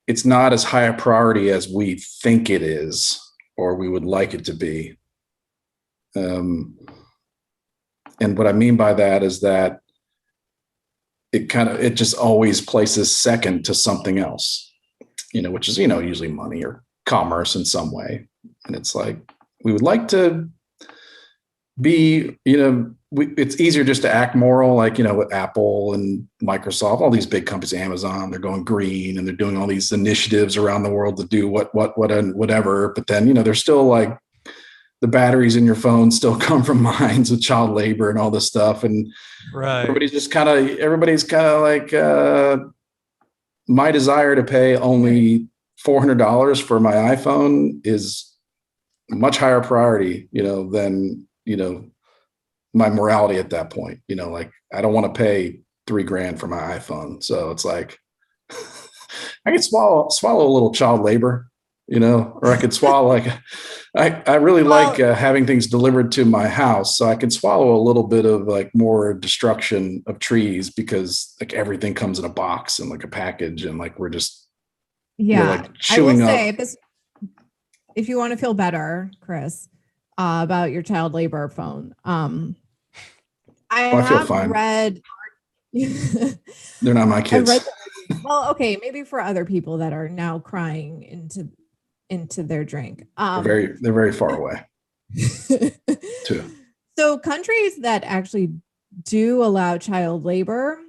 it's not as high a priority as we think it is, or we would like it to be. And what I mean by that is that it just always places second to something else, which is, usually money or commerce in some way. And it's like, we would like to be, it's easier just to act moral, like, with Apple and Microsoft, all these big companies, Amazon, they're going green and they're doing all these initiatives around the world to do what, and whatever. But then, they're still like the batteries in your phone still come from mines with child labor and all this stuff. And right. everybody's kind of like, my desire to pay only $400 for my iPhone is a much higher priority, than, my morality at that point. Like, I don't want to pay $3,000 for my iPhone. So it's like, I could swallow a little child labor, or I could swallow like, I really like having things delivered to my house. So I can swallow a little bit of like more destruction of trees, because like everything comes in a box and like a package, and like we're just, like chewing I will up. say, if you want to feel better, Chris, about your child labor phone, I feel have fine. read. They're not my kids. Well, okay, maybe for other people that are now crying into their drink. They're very far away. Too. So countries that actually do allow child labor,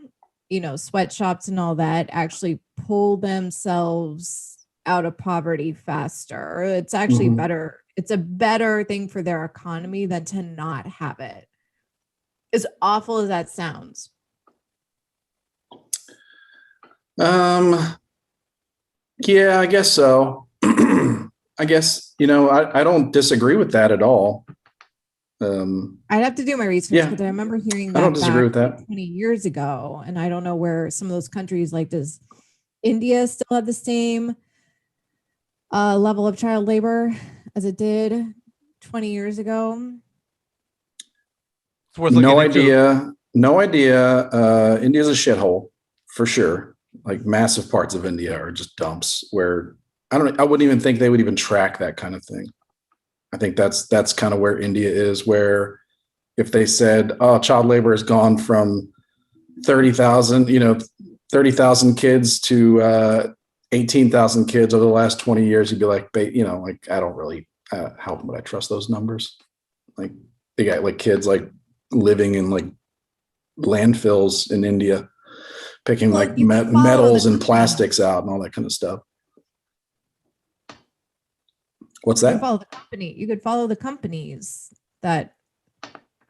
sweatshops and all that, actually pull themselves out of poverty faster. It's actually better. It's a better thing for their economy than to not have it. As awful as that sounds. Yeah, I guess so. I guess, I don't disagree with that at all. I'd have to do my research, because I remember hearing that. I don't disagree with that. 20 years ago, and I don't know where some of those countries, like, does India still have the same level of child labor as it did 20 years ago? It's worth no idea. No idea. India's a shithole for sure. Like, massive parts of India are just dumps where I wouldn't even think they would even track that kind of thing. I think that's kind of where India is, where if they said, oh, child labor has gone from 30,000 kids to 18,000 kids over the last 20 years, you'd be like, like, I don't really, how would I trust those numbers? Like, they got like kids like living in like landfills in India, picking like metals and plastics out and all that kind of stuff. What's that? You could follow the companies that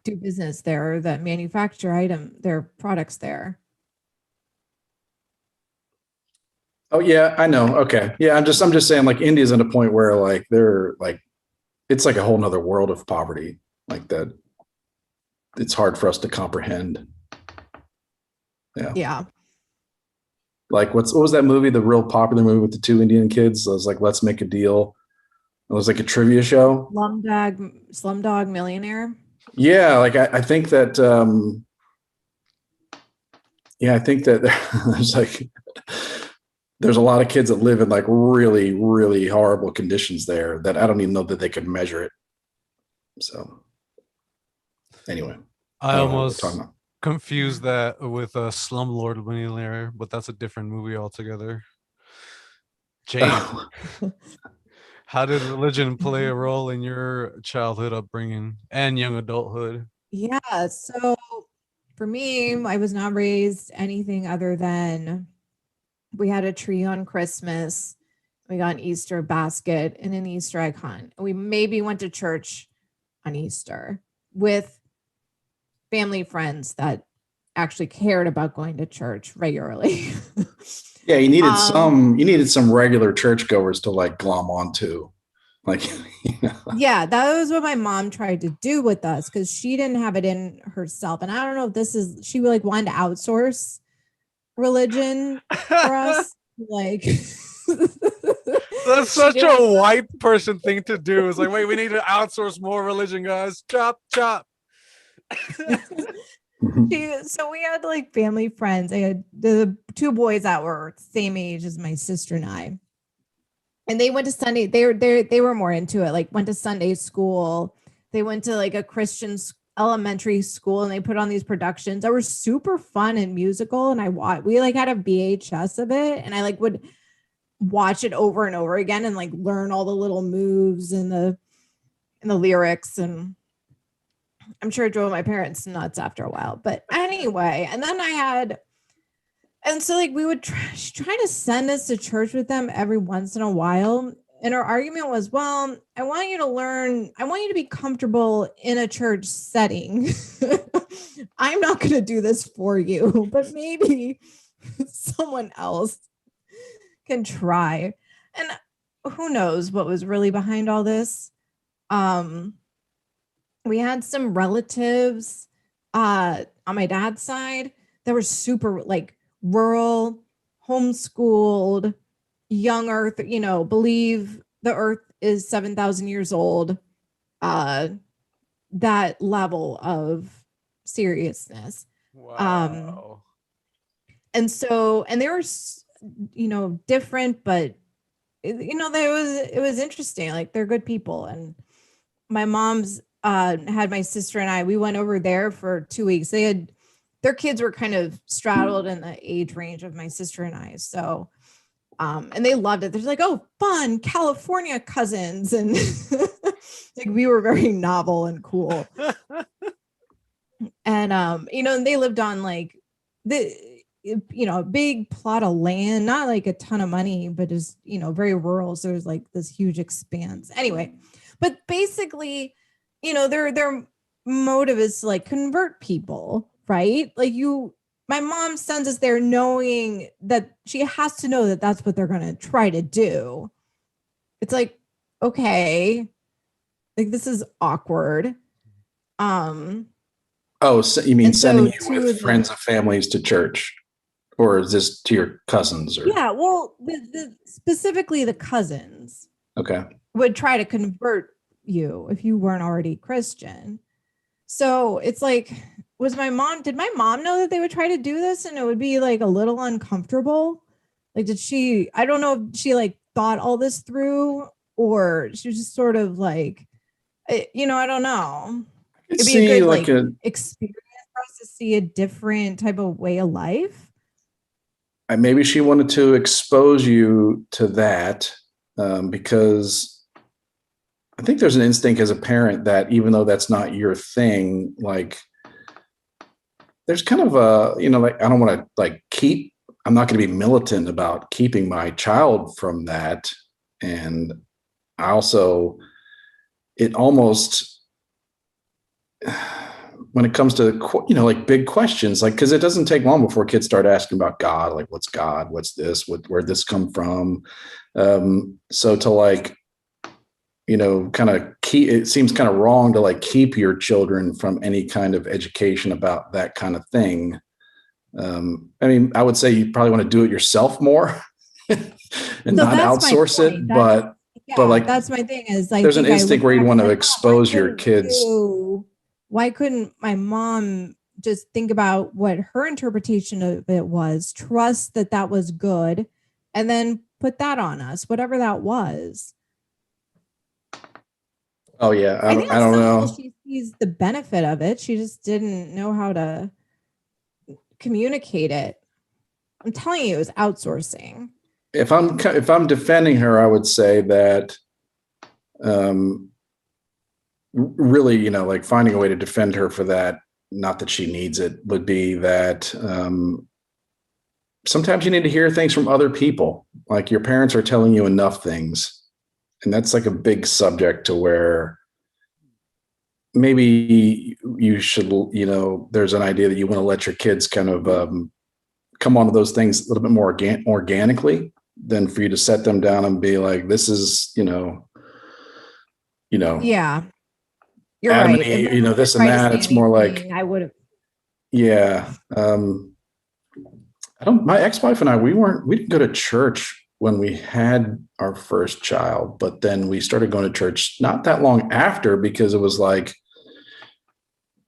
do business there, that manufacture their products there. Oh yeah, I know. Okay. Yeah, I'm just saying, like, India's at a point where like they're like, it's like a whole nother world of poverty, like that. It's hard for us to comprehend. Yeah. Like, what was that movie? The real popular movie with the two Indian kids? It was like, Let's Make a Deal. It was like a trivia show. Slumdog Millionaire. Yeah, like I think that. I think that there's a lot of kids that live in like really, really horrible conditions there that I don't even know that they could measure it. So, anyway, I almost confused that with a Slumlord Millionaire, but that's a different movie altogether. Jane. How did religion play a role in your childhood upbringing and young adulthood? Yeah, so for me, I was not raised anything other than we had a tree on Christmas. We got an Easter basket and an Easter egg hunt. We maybe went to church on Easter with family friends that actually cared about going to church regularly. Yeah, you needed some regular churchgoers to like glom onto. Like, Yeah, that was what my mom tried to do with us, because she didn't have it in herself. And I don't know if she like wanted to outsource religion for us. Like, that's such a white person thing to do. It's like, wait, we need to outsource more religion, guys. Chop, chop. So we had like family friends. I had the two boys that were same age as my sister and I, and they went to Sunday. They were more into it. Like, went to Sunday school. They went to like a Christian elementary school, and they put on these productions that were super fun and musical. And we like had a VHS of it, and I like would watch it over and over again and like learn all the little moves and the lyrics. And I'm sure it drove my parents nuts after a while. But anyway, and then and so like we would try to send us to church with them every once in a while. And our argument was, well, I want you to be comfortable in a church setting. I'm not going to do this for you, but maybe someone else can try. And who knows what was really behind all this. We had some relatives on my dad's side that were super like rural, homeschooled, young earth, believe the earth is 7,000 years old. That level of seriousness. Wow. And they were, different, but it was interesting. Like they're good people. And my mom's had my sister and we went over there for 2 weeks. Their kids were kind of straddled in the age range of my sister and I. So, and they loved it. They're like, oh, fun, California cousins. And like we were very novel and cool. And, they lived on like a big plot of land, not like a ton of money, but just, very rural. So there's like this huge expanse anyway, but basically, their motive is to like convert people, right? Like my mom sends us there knowing that she has to know that that's what they're going to try to do. It's like, okay, like this is awkward. Oh, so you mean sending you with friends and families to church, or is this to your cousins? Or? Yeah, well, specifically the cousins. Okay. Would try to convert you if you weren't already Christian. So it's like, did my mom know that they would try to do this and it would be like a little uncomfortable? Like, I don't know if she like thought all this through, or she was just sort of like, I don't know. It'd be a good experience for us to see a different type of way of life. Maybe she wanted to expose you to that because I think there's an instinct as a parent that even though that's not your thing, like there's kind of like, I don't want to like I'm not going to be militant about keeping my child from that. And I also, it almost, when it comes to, like big questions, like, cause it doesn't take long before kids start asking about God, like what's God, what's this, where'd this come from? So to like, kind of it seems kind of wrong to like keep your children from any kind of education about that kind of thing. I mean, I would say you probably want to do it yourself more and not outsource it, but like, that's my thing is like, there's an instinct where you'd want to expose your kids. Why couldn't my mom just think about what her interpretation of it was, trust that was good, and then put that on us, whatever that was? Oh yeah. I don't know. She sees the benefit of it. She just didn't know how to communicate it. I'm telling you, it was outsourcing. If I'm defending her, I would say that, really, like finding a way to defend her for that, not that she needs it, would be that, sometimes you need to hear things from other people. Like your parents are telling you enough things. And that's like a big subject to where maybe you should, there's an idea that you want to let your kids kind of come onto those things a little bit more organically than for you to set them down and be like, this is, yeah, you're Adam right. And Eve, this and that. It's more like, I would have. Yeah. My ex-wife and I, we didn't go to church when we had our first child, but then we started going to church not that long after, because it was like,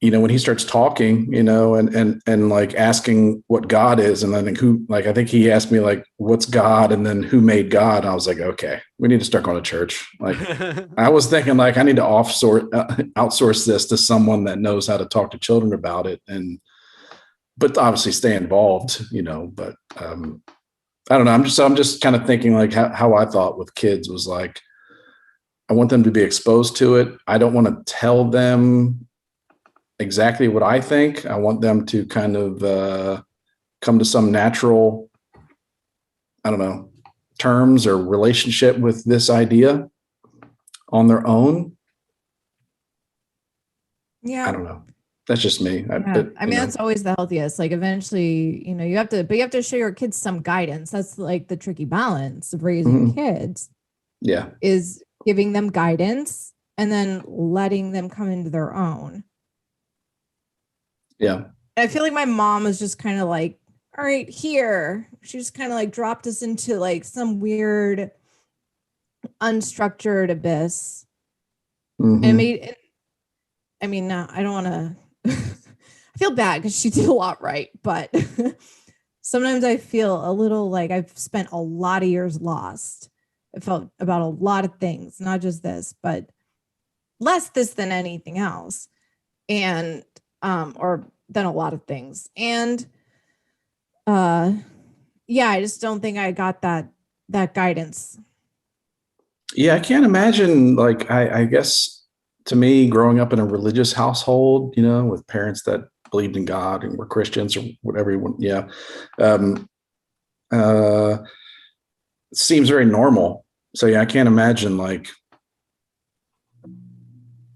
when he starts talking, and like asking what God is. And I think he asked me like, what's God? And then who made God? And I was like, okay, we need to start going to church. Like I was thinking like, I need to outsource this to someone that knows how to talk to children about it. But obviously stay involved, but, I don't know. I'm just kind of thinking like how I thought with kids was like, I want them to be exposed to it. I don't want to tell them exactly what I think. I want them to kind of come to some natural, I don't know, terms or relationship with this idea on their own. Yeah. I don't know. That's just me. I mean, that's always the healthiest. Like eventually, you have to show your kids some guidance. That's like the tricky balance of raising kids. Yeah. Is giving them guidance and then letting them come into their own. Yeah. And I feel like my mom was just kind of like, all right, here. She just kind of like dropped us into like some weird unstructured abyss. And it made it, I mean, I don't want to I feel bad because she did a lot right, but sometimes I feel a little like I've spent a lot of years lost. I felt about a lot of things, not just this, but less this than anything else. And or than a lot of things. And yeah, I just don't think I got that guidance. Yeah, I can't imagine, like, I guess to me, growing up in a religious household, with parents that believed in God and were Christians or whatever you want. Yeah. It seems very normal. So yeah, I can't imagine, like,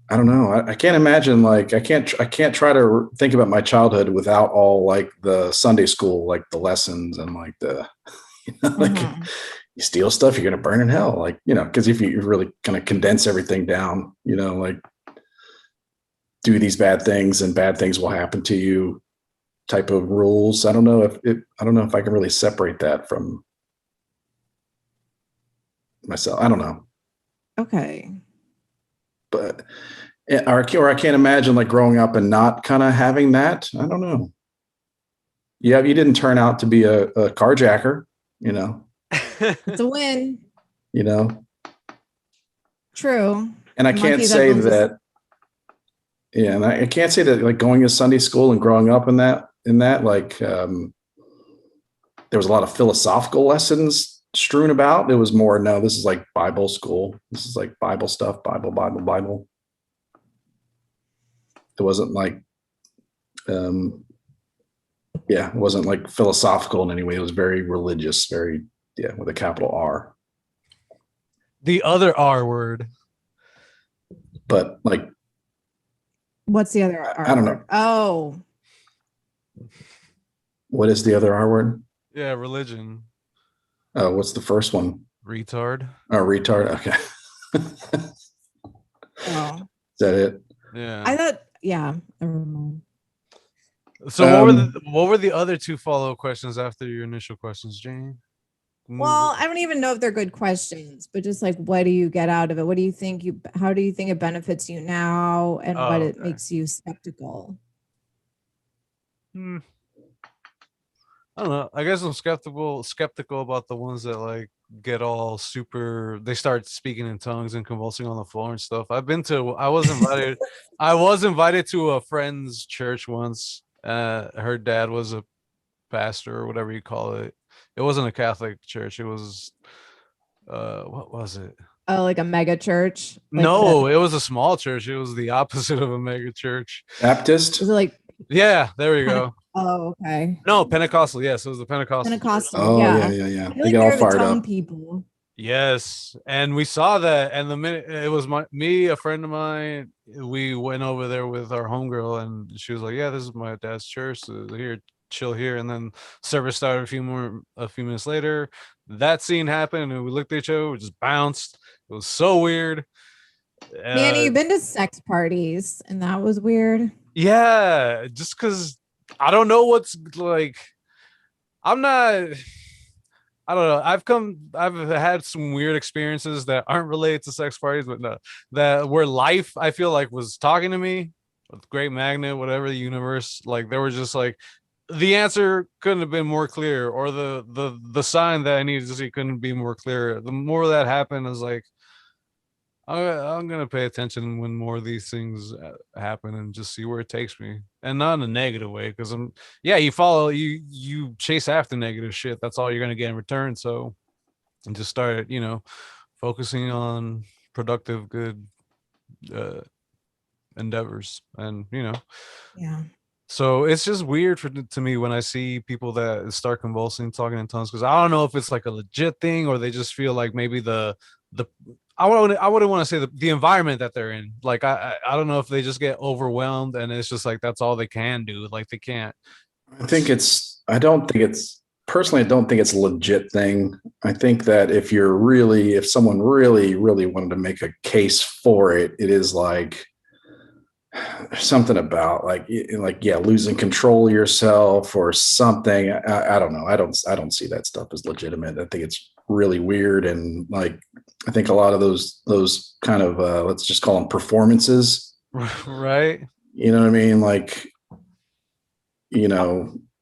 I don't know. I can't imagine, like, I can't try to think about my childhood without all like the Sunday school, like the lessons and like the, like you steal stuff, you're going to burn in hell. Like, because if you really kind of condense everything down, like do these bad things and bad things will happen to you type of rules. I don't know if I can really separate that from myself. I don't know. Okay. But, or I can't imagine like growing up and not kind of having that. I don't know. Yeah, you didn't turn out to be a carjacker, It's a win. True. And I can't say that. Yeah, and I can't say that like going to Sunday school and growing up in that like there was a lot of philosophical lessons strewn about. It was more, no, this is like Bible school. This is like Bible stuff, Bible. It wasn't like it wasn't like philosophical in any way. It was very religious, very, with a capital R. The other R word. But like, what's the other R I don't word? know. Oh. What is the other R word? Yeah, religion. Oh, what's the first one? Retard. Oh, retard. Okay. Oh. Is that it? Yeah. I thought, yeah. Never mind. So what were the other two follow-up questions after your initial questions, Jane? Well, I don't even know if they're good questions, but just like, what do you get out of it? What do you think how do you think it benefits you now, and what it makes you skeptical? I don't know. I guess I'm skeptical about the ones that like get all super. They start speaking in tongues and convulsing on the floor and stuff. I was invited to a friend's church once. Her dad was a pastor or whatever you call it. It wasn't a Catholic church. It was, what was it? Oh, like a mega church? Like no, it was a small church. It was the opposite of a mega church. Baptist? Was it like? Yeah, there we go. Oh, okay. No, Pentecostal. Yes, it was the Pentecostal. Oh, yeah. They get all fired up. People. Yes, and we saw that, and the minute it was me, a friend of mine, we went over there with our homegirl, and she was like, "Yeah, this is my dad's church. So here, chill here." And then service started a few minutes later. That scene happened, and we looked at each other, we just bounced. It was so weird. Manny, you've been to sex parties, and that was weird. Yeah, just because I don't know what's like. I don't know. I've had some weird experiences that aren't related to sex parties, but no, that where life I feel like was talking to me, with Great Magnet, whatever, the universe. Like there was just like the answer couldn't have been more clear, or the sign that I needed to see couldn't be more clear. The more that happened, I was like, I'm gonna pay attention when more of these things happen and just see where it takes me, and not in a negative way, because you chase after negative shit. That's all you're gonna get in return. So, and just start, focusing on productive, good endeavors, and Yeah. so it's just weird to me when I see people that start convulsing, talking in tongues, because I don't know if it's like a legit thing or they just feel like maybe the I wouldn't want to say the environment that they're in. Like I don't know if they just get overwhelmed and it's just like that's all they can do. Like they can't. I don't think it's personally, I don't think it's a legit thing. I think that if someone really, really wanted to make a case for it, it is like something about losing control of yourself or something. I don't know. I don't see that stuff as legitimate. I think it's really weird. And like, I think a lot of those kind of, let's just call them performances. Right. You know what I mean? Like,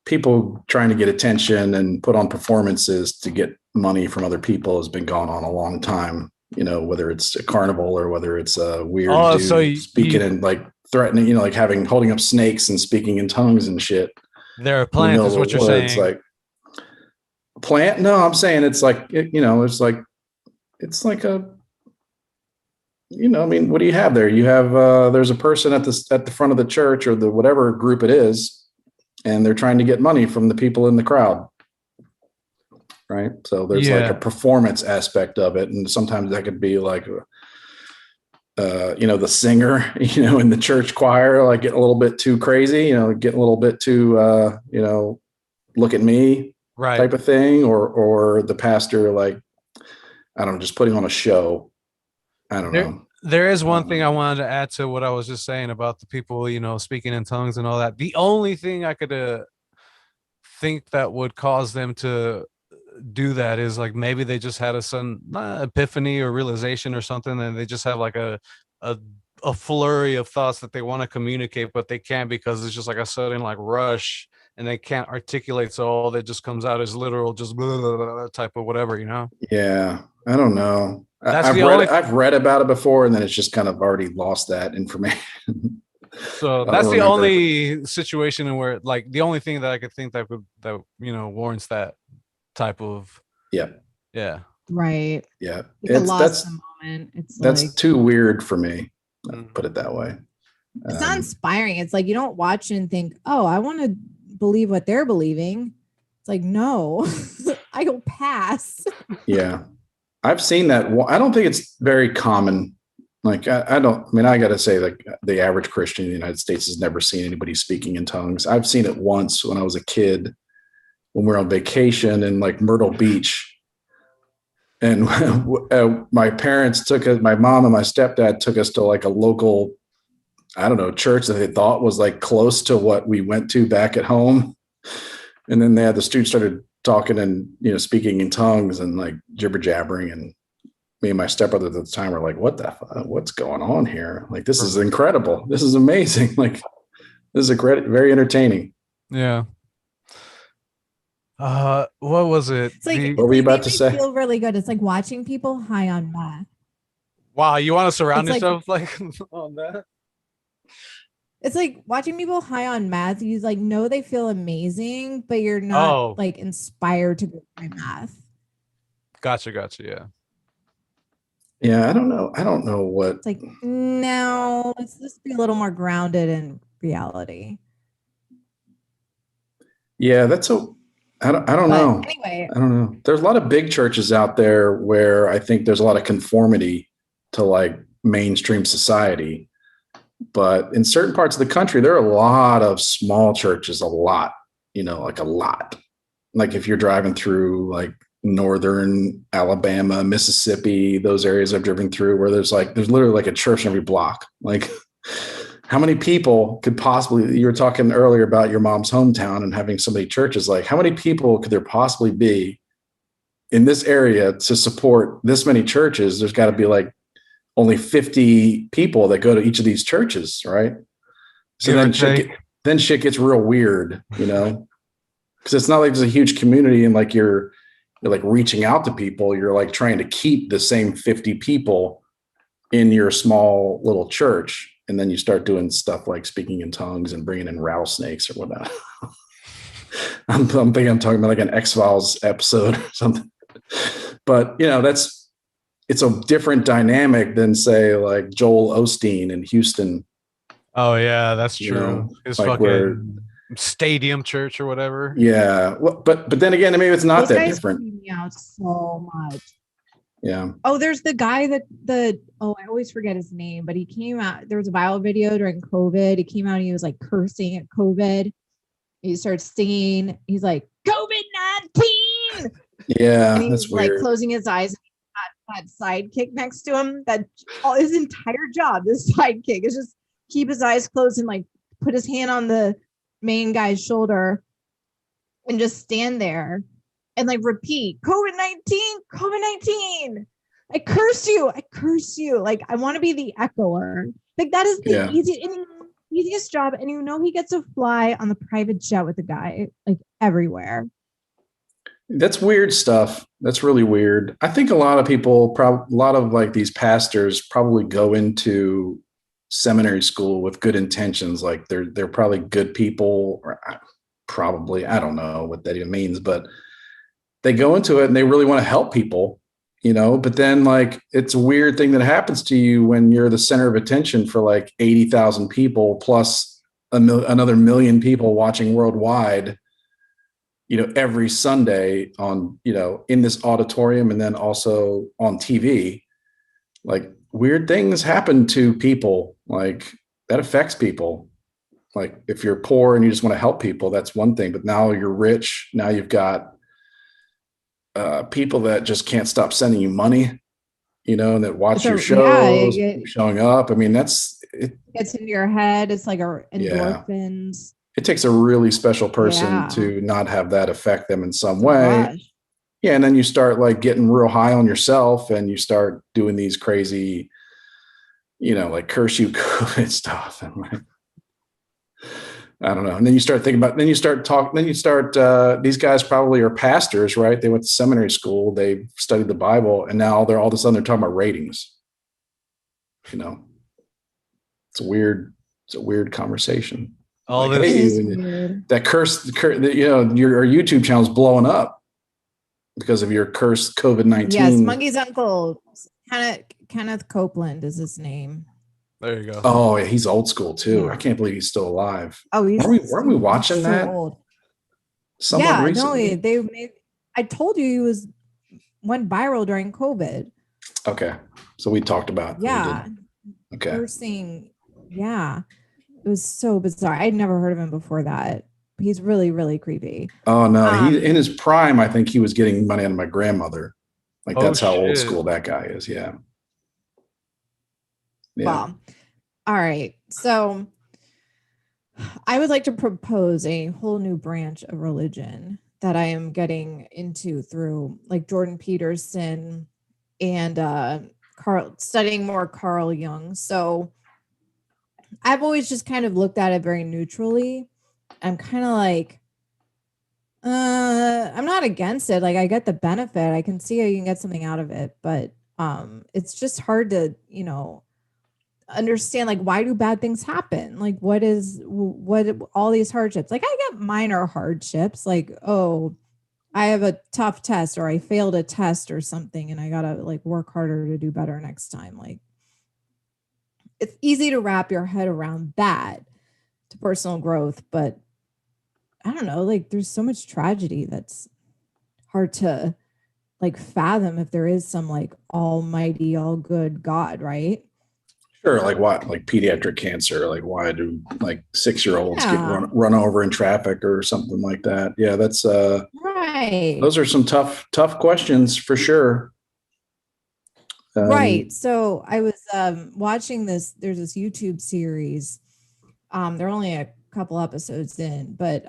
people trying to get attention and put on performances to get money from other people has been going on a long time. Whether it's a carnival or whether it's a weird dude speaking and like threatening, like holding up snakes and speaking in tongues and shit. They're a plant, is what you're saying. It's like a plant. No, I'm saying it's like, it's like a, I mean, what do you have there? You have, there's a person at the front of the church or the whatever group it is, and they're trying to get money from the people in the crowd. Right. So there's like a performance aspect of it. And sometimes that could be like, the singer, in the church choir, like getting a little bit too crazy, getting a little bit too, look at me type of thing. Or the pastor, like, I don't know, just putting on a show. I don't know. There is one thing I wanted to add to what I was just saying about the people, speaking in tongues and all that. The only thing I could think that would cause them to do that is like maybe they just had a sudden epiphany or realization or something, and they just have like a flurry of thoughts that they want to communicate, but they can't because it's just like a sudden like rush and they can't articulate. So all that just comes out is literal, just blah, blah, blah, type of whatever, Yeah, I don't know. I've read about it before, and then it's just kind of already lost that information. So that's the only situation where, like, the only thing that I could think that warrants that type of. Yeah. Right. Yeah. That's the moment. That's like, too weird for me. Put it that way. It's not inspiring. It's like you don't watch and think, oh, I want to believe what they're believing. It's like, no, I go pass. Yeah. I've seen that. I don't think it's very common. Like, I got to say, like, the average Christian in the United States has never seen anybody speaking in tongues. I've seen it once when I was a kid, when we were on vacation in like Myrtle Beach. And my parents my mom and my stepdad took us to like a local, I don't know, church that they thought was like close to what we went to back at home. And then the students started talking and, speaking in tongues and like jibber jabbering. And me and my stepbrother at the time were like, what's going on here? Like, this is incredible. This is amazing. Like, this is very entertaining. Yeah. What was it? It's like, what were you about to say? Feel really good. It's like watching people high on meth. Wow, you want to surround yourself like on that? It's like watching people high on meth. You like know they feel amazing, but you're not like inspired to go try meth. Gotcha. Yeah. Yeah, I don't know what. It's like, no, let's just be a little more grounded in reality. Yeah, I don't know. Anyway, I don't know. There's a lot of big churches out there where I think there's a lot of conformity to like mainstream society. But in certain parts of the country, there are a lot of small churches, like a lot. Like if you're driving through like northern Alabama, Mississippi, those areas I've driven through where there's literally like a church in every block. Like, how many people could possibly, you were talking earlier about your mom's hometown and having so many churches, like how many people could there possibly be in this area to support this many churches? There's got to be like only 50 people that go to each of these churches, right? So then shit gets real weird, because it's not like there's a huge community and like you're like reaching out to people. You're like trying to keep the same 50 people in your small little church. And then you start doing stuff like speaking in tongues and bringing in rattlesnakes or whatnot. I'm thinking I'm talking about like an X-Files episode or something. But, it's a different dynamic than say like Joel Osteen in Houston, Oh yeah, that's You true. know, His like where, fucking stadium church or whatever. yeah. Well, but then again, maybe it's not Those that guys different. creep me out so much. Yeah. Oh, there's the guy I always forget his name, but he came out. There was a viral video during COVID. He came out and he was like cursing at COVID. He starts singing. He's like, COVID-19. Yeah, And that's he's like weird. closing his eyes. That sidekick next to him, that his entire job, this sidekick is just keep his eyes closed and like put his hand on the main guy's shoulder and just stand there and like repeat COVID-19, COVID-19. I curse you. Like I want to be the echoer. Like that is the easiest job. And he gets to fly on the private jet with the guy like everywhere. That's weird stuff. That's really weird. I think a lot of people, a lot of like these pastors probably go into seminary school with good intentions. Like they're probably good people, or probably, I don't know what that even means, but they go into it and they really want to help people, but then like, it's a weird thing that happens to you when you're the center of attention for like 80,000 people plus another million people watching worldwide, every Sunday on, in this auditorium and then also on TV. Like weird things happen to people, like that affects people. Like if you're poor and you just want to help people, that's one thing. But now you're rich. Now you've got people that just can't stop sending you money, and that watch your shows, showing up. I mean, it gets into your head. It's like endorphins. It takes a really special person to not have that affect them in some way. Gosh. Yeah. And then you start like getting real high on yourself and you start doing these crazy, like curse you COVID stuff. And like, I don't know. And then you start thinking about, these guys probably are pastors, right? They went to seminary school, they studied the Bible, and now all of a sudden they're talking about ratings. It's a weird conversation. All like, this that curse, your YouTube channel is blowing up because of your cursed COVID-19. Yes, Monkey's uncle, Kenneth Copeland is his name. There you go. Oh, yeah, he's old school too. Yeah. I can't believe he's still alive. Oh, weren't we watching that? Old. Someone recently? No, I told you went viral during COVID. Okay, so we talked about. Yeah. Okay. Cursing. Yeah. It was so bizarre. I'd never heard of him before that. He's really, really creepy. Oh no, he in his prime, I think he was getting money out of my grandmother. Like that's how old school that guy is. Yeah. Yeah. Well, all right. So I would like to propose a whole new branch of religion that I am getting into through like Jordan Peterson and studying more Carl Jung. So I've always just kind of looked at it very neutrally. I'm kind of like, I'm not against it. Like I get the benefit. I can see how you can get something out of it, but it's just hard to, understand like why do bad things happen? Like what all these hardships? Like I get minor hardships, like, oh, I have a tough test or I failed a test or something and I gotta like work harder to do better next time. Like it's easy to wrap your head around that to personal growth, but I don't know, like there's so much tragedy that's hard to like fathom if there is some like almighty, all good God, right? Sure. Like what? Like pediatric cancer. Like why do like 6-year-olds get run over in traffic or something like that? Yeah, that's right. Those are some tough questions for sure. Right. So I was watching this. There's this YouTube series. They're only a couple episodes in, but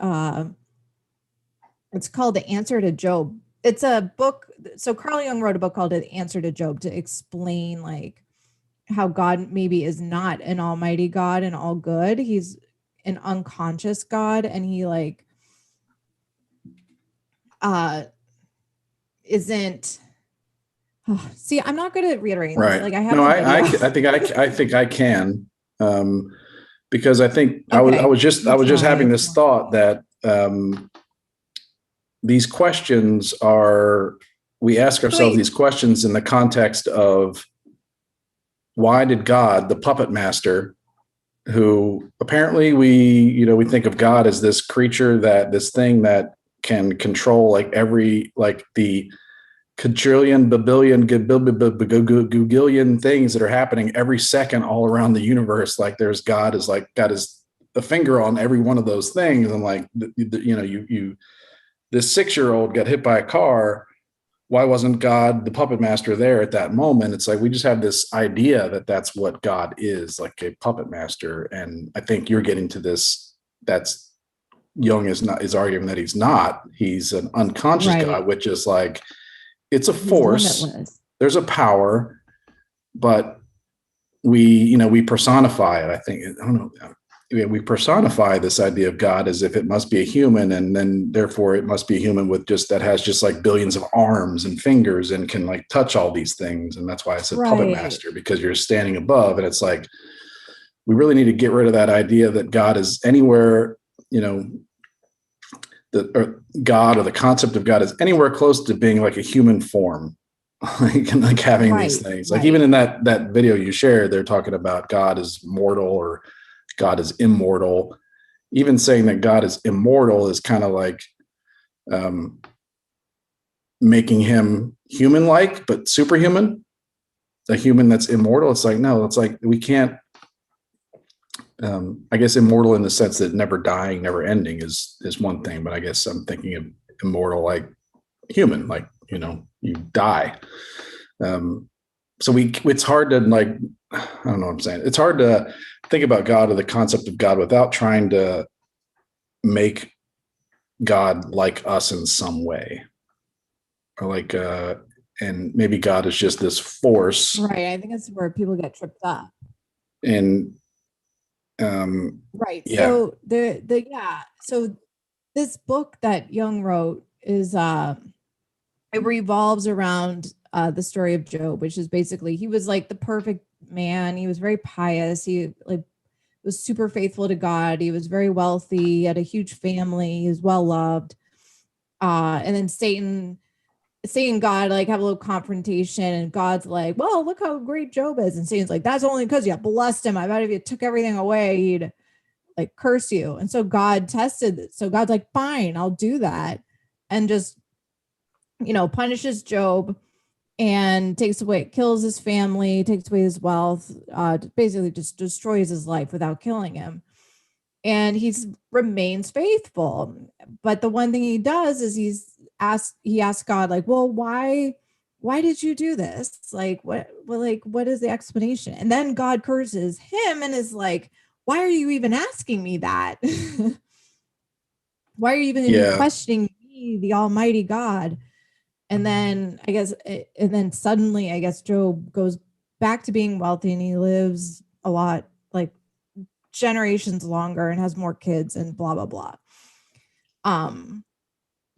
it's called The Answer to Job. It's a book. So Carl Jung wrote a book called The Answer to Job to explain like how God maybe is not an almighty God and all good. He's an unconscious God. And he like, isn't, see, I'm not good at reiterating right. this. Like I have, no, I think I can, because I think okay. I was just having this thought that, these questions we ask ourselves these questions in the context of, why did God, the puppet master, who apparently we think of God as this creature, this thing that can control like the quadrillion, babillion, gagillion things that are happening every second all around the universe. Like there's God is like got his a finger on every one of those things. And like, this 6-year-old got hit by a car. Why wasn't God the puppet master there at that moment? It's like we just have this idea that that's what God is, like a puppet master. And I think you're getting to this. That's Jung is arguing that he's not. He's an unconscious God, which is like it's a force. There's a power, but we personify it. I think I don't know. We personify this idea of God as if it must be a human, and then therefore it must be a human with that has just like billions of arms and fingers and can like touch all these things. And that's why I said puppet master, because you're standing above. And it's like, we really need to get rid of that idea that God is anywhere, God or the concept of God is anywhere close to being like a human form. like having these things. Like even in that video you shared, they're talking about God is mortal or God is immortal. Even saying that God is immortal is kind of like making him human-like, but superhuman. A human that's immortal. It's like, no, it's like we can't. I guess immortal in the sense that never dying, never ending is one thing, but I guess I'm thinking of immortal like human, like you die. So it's hard to like, I don't know what I'm saying. It's hard to think about God or the concept of God without trying to make God like us in some way, or like, and maybe God is just this force. Right. I think that's where people get tripped up. And right. Yeah. So so this book that Jung wrote is it revolves around the story of Job, which is basically he was like the perfect man. He was very pious. He like was super faithful to God. He was very wealthy. He had a huge family. He was well loved. And then Satan and God like have a little confrontation, and God's like, well, look how great Job is. And Satan's like, that's only because you blessed him. I bet if you took everything away, he'd like curse you. And so God tested it. So God's like, fine, I'll do that. And just, punishes Job and kills his family, takes away his wealth, basically just destroys his life without killing him. And he remains faithful. But the one thing he does is he asks God, like, well, why did you do this? Like, what is the explanation? And then God curses him and is like, why are you even asking me that? Why are you even questioning me, the Almighty God? And then suddenly, I guess Job goes back to being wealthy, and he lives a lot, like generations longer, and has more kids, and blah blah blah.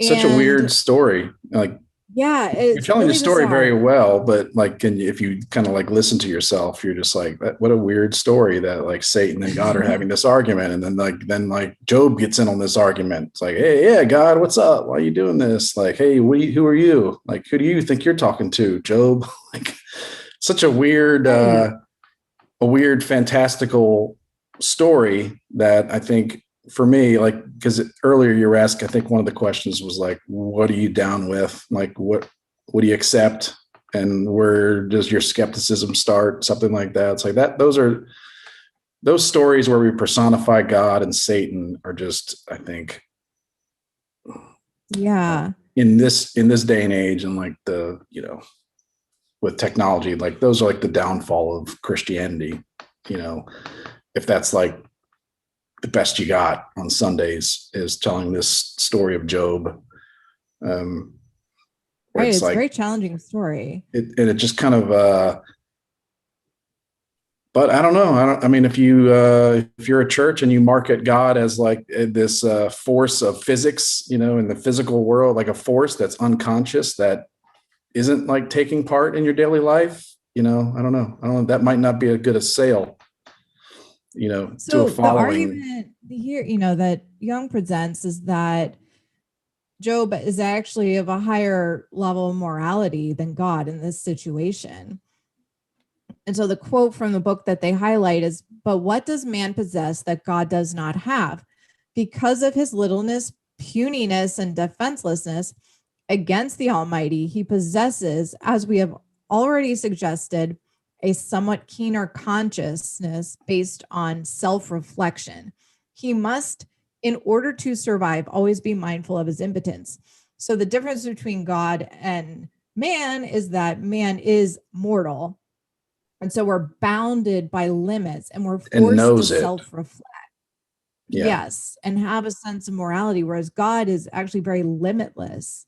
Such a weird story. Like, yeah, you're telling really the story bizarre. very well, but like, if you kind of like listen to yourself, you're just like, what a weird story that like Satan and God are having this argument, and then Job gets in on this argument. It's like, hey, yeah, God, what's up? Why are you doing this? Like, hey, who are you? Like, who do you think you're talking to, Job? Like, such a weird, fantastical story that I think for me, like, because earlier you were asked, I think one of the questions was like, what are you down with? Like, what do you accept? And where does your skepticism start? Something like that. It's like that. Those stories where we personify God and Satan are just, I think, in this day and age, and like with technology, like those are like the downfall of Christianity. If that's like the best you got on Sundays is telling this story of Job. Right, it's like, a very challenging story. It just kind of, but I don't know. I mean, if you're a church and you market God as like this force of physics, in the physical world, like a force that's unconscious, that isn't like taking part in your daily life, I don't know. That might not be a good sale. So the argument here, that Jung presents is that Job is actually of a higher level of morality than God in this situation. And so the quote from the book that they highlight is, "But what does man possess that God does not have? Because of his littleness, puniness, and defenselessness against the Almighty, he possesses, as we have already suggested, a somewhat keener consciousness based on self-reflection. He must, in order to survive, always be mindful of his impotence." So the difference between God and man is that man is mortal. And so we're bounded by limits and we're forced to self-reflect. Yeah. Yes. And have a sense of morality, whereas God is actually very limitless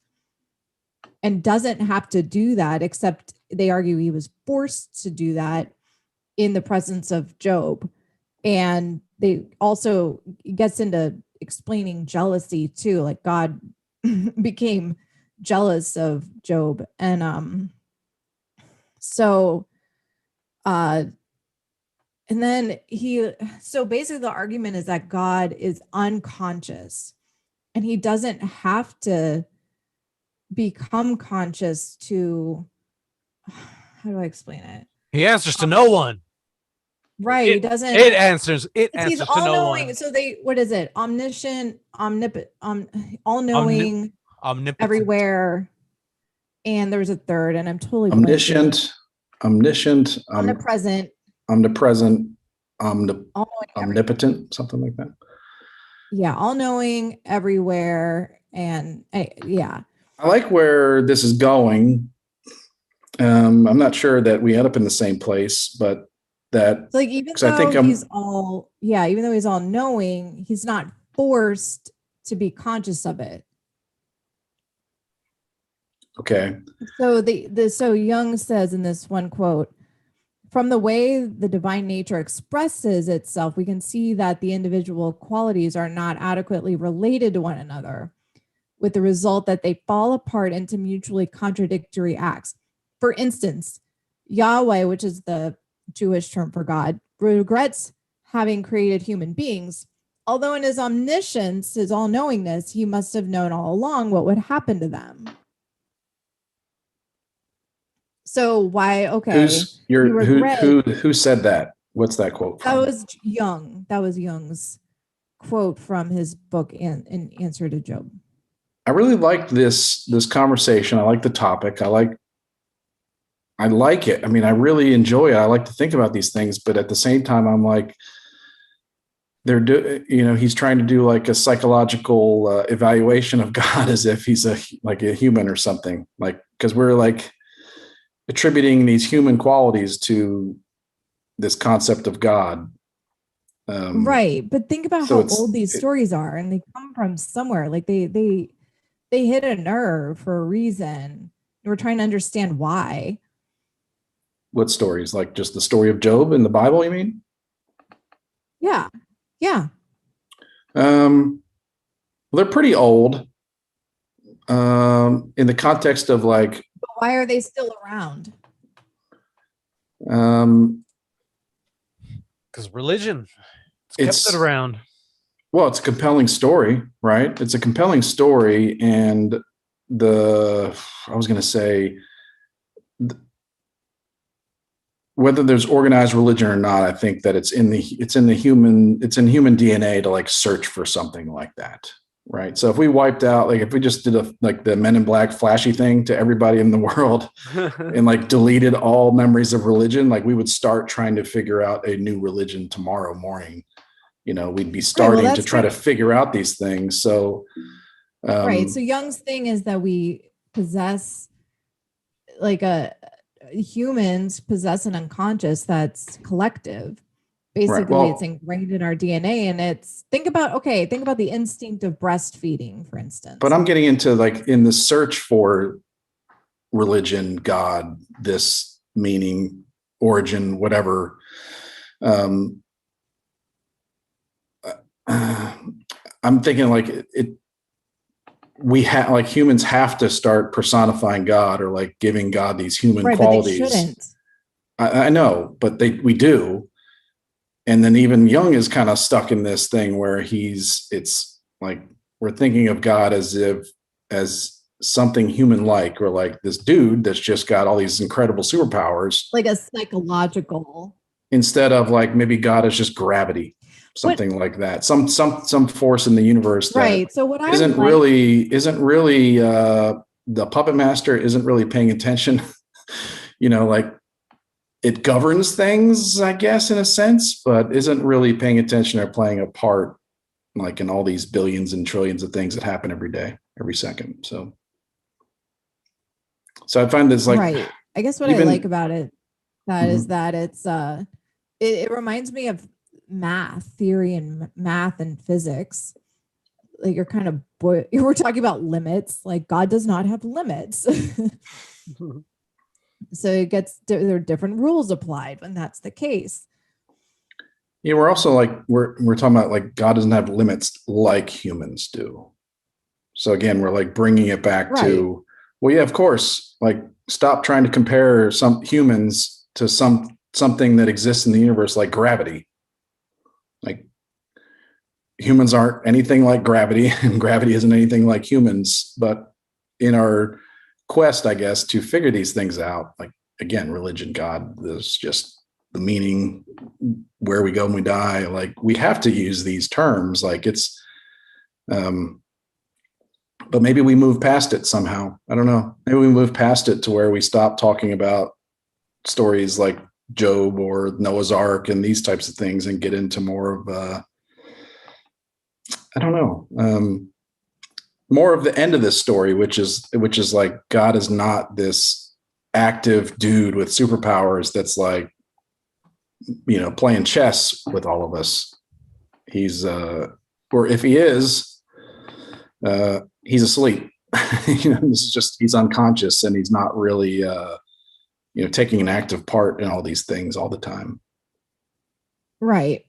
and doesn't have to do that, except they argue he was forced to do that in the presence of Job. And they also gets into explaining jealousy too, like God became jealous of Job. And and then so basically the argument is that God is unconscious and he doesn't have to become conscious to, how do I explain it? He answers to no one. Right. He doesn't. It answers He's to all no knowing. one. So what is it? Omniscient, all knowing, omnipotent, everywhere. And there's a third, and I'm totally omniscient, omnipresent, omnipotent, something like that. Yeah, all knowing, everywhere, and yeah. I like where this is going. I'm not sure that we end up in the same place, but that like even though he's all knowing, he's not forced to be conscious of it. Okay. So so Jung says in this one quote, "From the way the divine nature expresses itself, we can see that the individual qualities are not adequately related to one another, with the result that they fall apart into mutually contradictory acts. For instance, Yahweh, which is the Jewish term for God, regrets having created human beings, although in his omniscience, his all-knowingness, he must have known all along what would happen to them." So why? Okay. Who said that? What's that quote from? That was Jung. That was Jung's quote from his book in Answer to Job. I really like this conversation. I like the topic. I like it. I mean, I really enjoy it. I like to think about these things, but at the same time, I'm like, he's trying to do like a psychological evaluation of God as if he's a human or something, like, because we're like attributing these human qualities to this concept of God. Right. But think about how old these stories are, and they come from somewhere. Like they hit a nerve for a reason. We're trying to understand why. What stories? Like just the story of Job in the Bible, you mean? Yeah. Yeah. Well, they're pretty old. In the context of like, but why are they still around? Because religion kept it around. Well, it's a compelling story, right? It's a compelling story, and I was going to say, whether there's organized religion or not, I think that it's in human DNA to like search for something like that, right? So if we wiped out, like if we just did the Men in Black flashy thing to everybody in the world and like deleted all memories of religion, like we would start trying to figure out a new religion tomorrow morning. We'd be starting to try to figure out these things. So, right. So Jung's thing is that we possess humans possess an unconscious that's collective. Basically, right. Well, it's ingrained in our DNA, and think about the instinct of breastfeeding, for instance. But I'm getting into like in the search for religion, God, this meaning, origin, whatever. I'm thinking like humans have to start personifying God or like giving God these human qualities. But they shouldn't. I know, but we do. And then even Jung is kind of stuck in this thing where it's like we're thinking of God as something human-like, or like this dude that's just got all these incredible superpowers, like a psychological, instead of like maybe God is just gravity, something like that, some force in the universe that right. So what isn't really the puppet master isn't really paying attention. Like it governs things, I guess, in a sense, but isn't really paying attention or playing a part, like in all these billions and trillions of things that happen every day, every second. So I find this like, right. I guess what I like about it is that it's it reminds me of math theory and math and physics. Like you're kind of we're talking about limits. Like God does not have limits. So there are different rules applied when that's the case. Yeah, we're also like we're talking about like God doesn't have limits like humans do. So again, we're like bringing it back to, well, yeah, of course, like stop trying to compare some humans to something that exists in the universe like gravity. Like humans aren't anything like gravity, and gravity isn't anything like humans. But in our quest, I guess, to figure these things out, like again, religion, God, there's just the meaning, where we go when we die. Like we have to use these terms. Like it's, but maybe we move past it somehow. I don't know. Maybe we move past it to where we stop talking about stories like Job or Noah's Ark and these types of things, and get into more of I don't know, more of the end of this story, which is like God is not this active dude with superpowers that's like, playing chess with all of us. He's or if he is, he's asleep. This is just, he's unconscious, and he's not really taking an active part in all these things all the time. Right.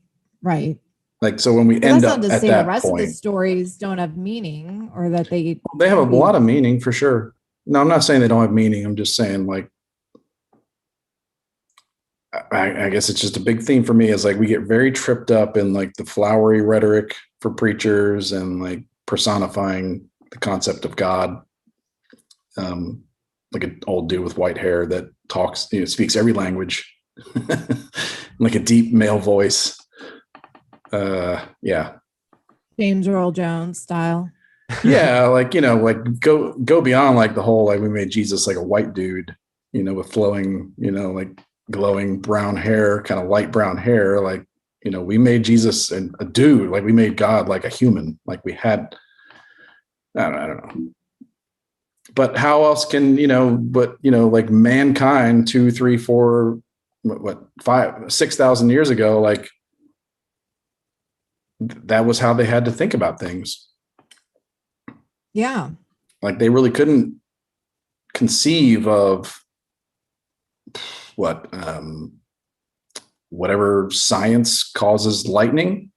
Like, so when we end up at that the rest point, of the stories don't have meaning, or that they have a lot of meaning for sure. No, I'm not saying they don't have meaning. I'm just saying, like, I guess it's just a big theme for me is like we get very tripped up in like the flowery rhetoric for preachers and like personifying the concept of God. Like an old dude with white hair that talks, speaks every language, like a deep male voice. Yeah. James Earl Jones style. Yeah, like like go beyond like the whole like we made Jesus like a white dude, with flowing, like glowing brown hair, kind of light brown hair. Like, we made Jesus a dude, like we made God like a human, like we had. I don't know. But how else can like mankind 2, 3, 4, 5, 6,000 years ago, like that was how they had to think about things. Yeah. Like they really couldn't conceive of whatever science causes lightning.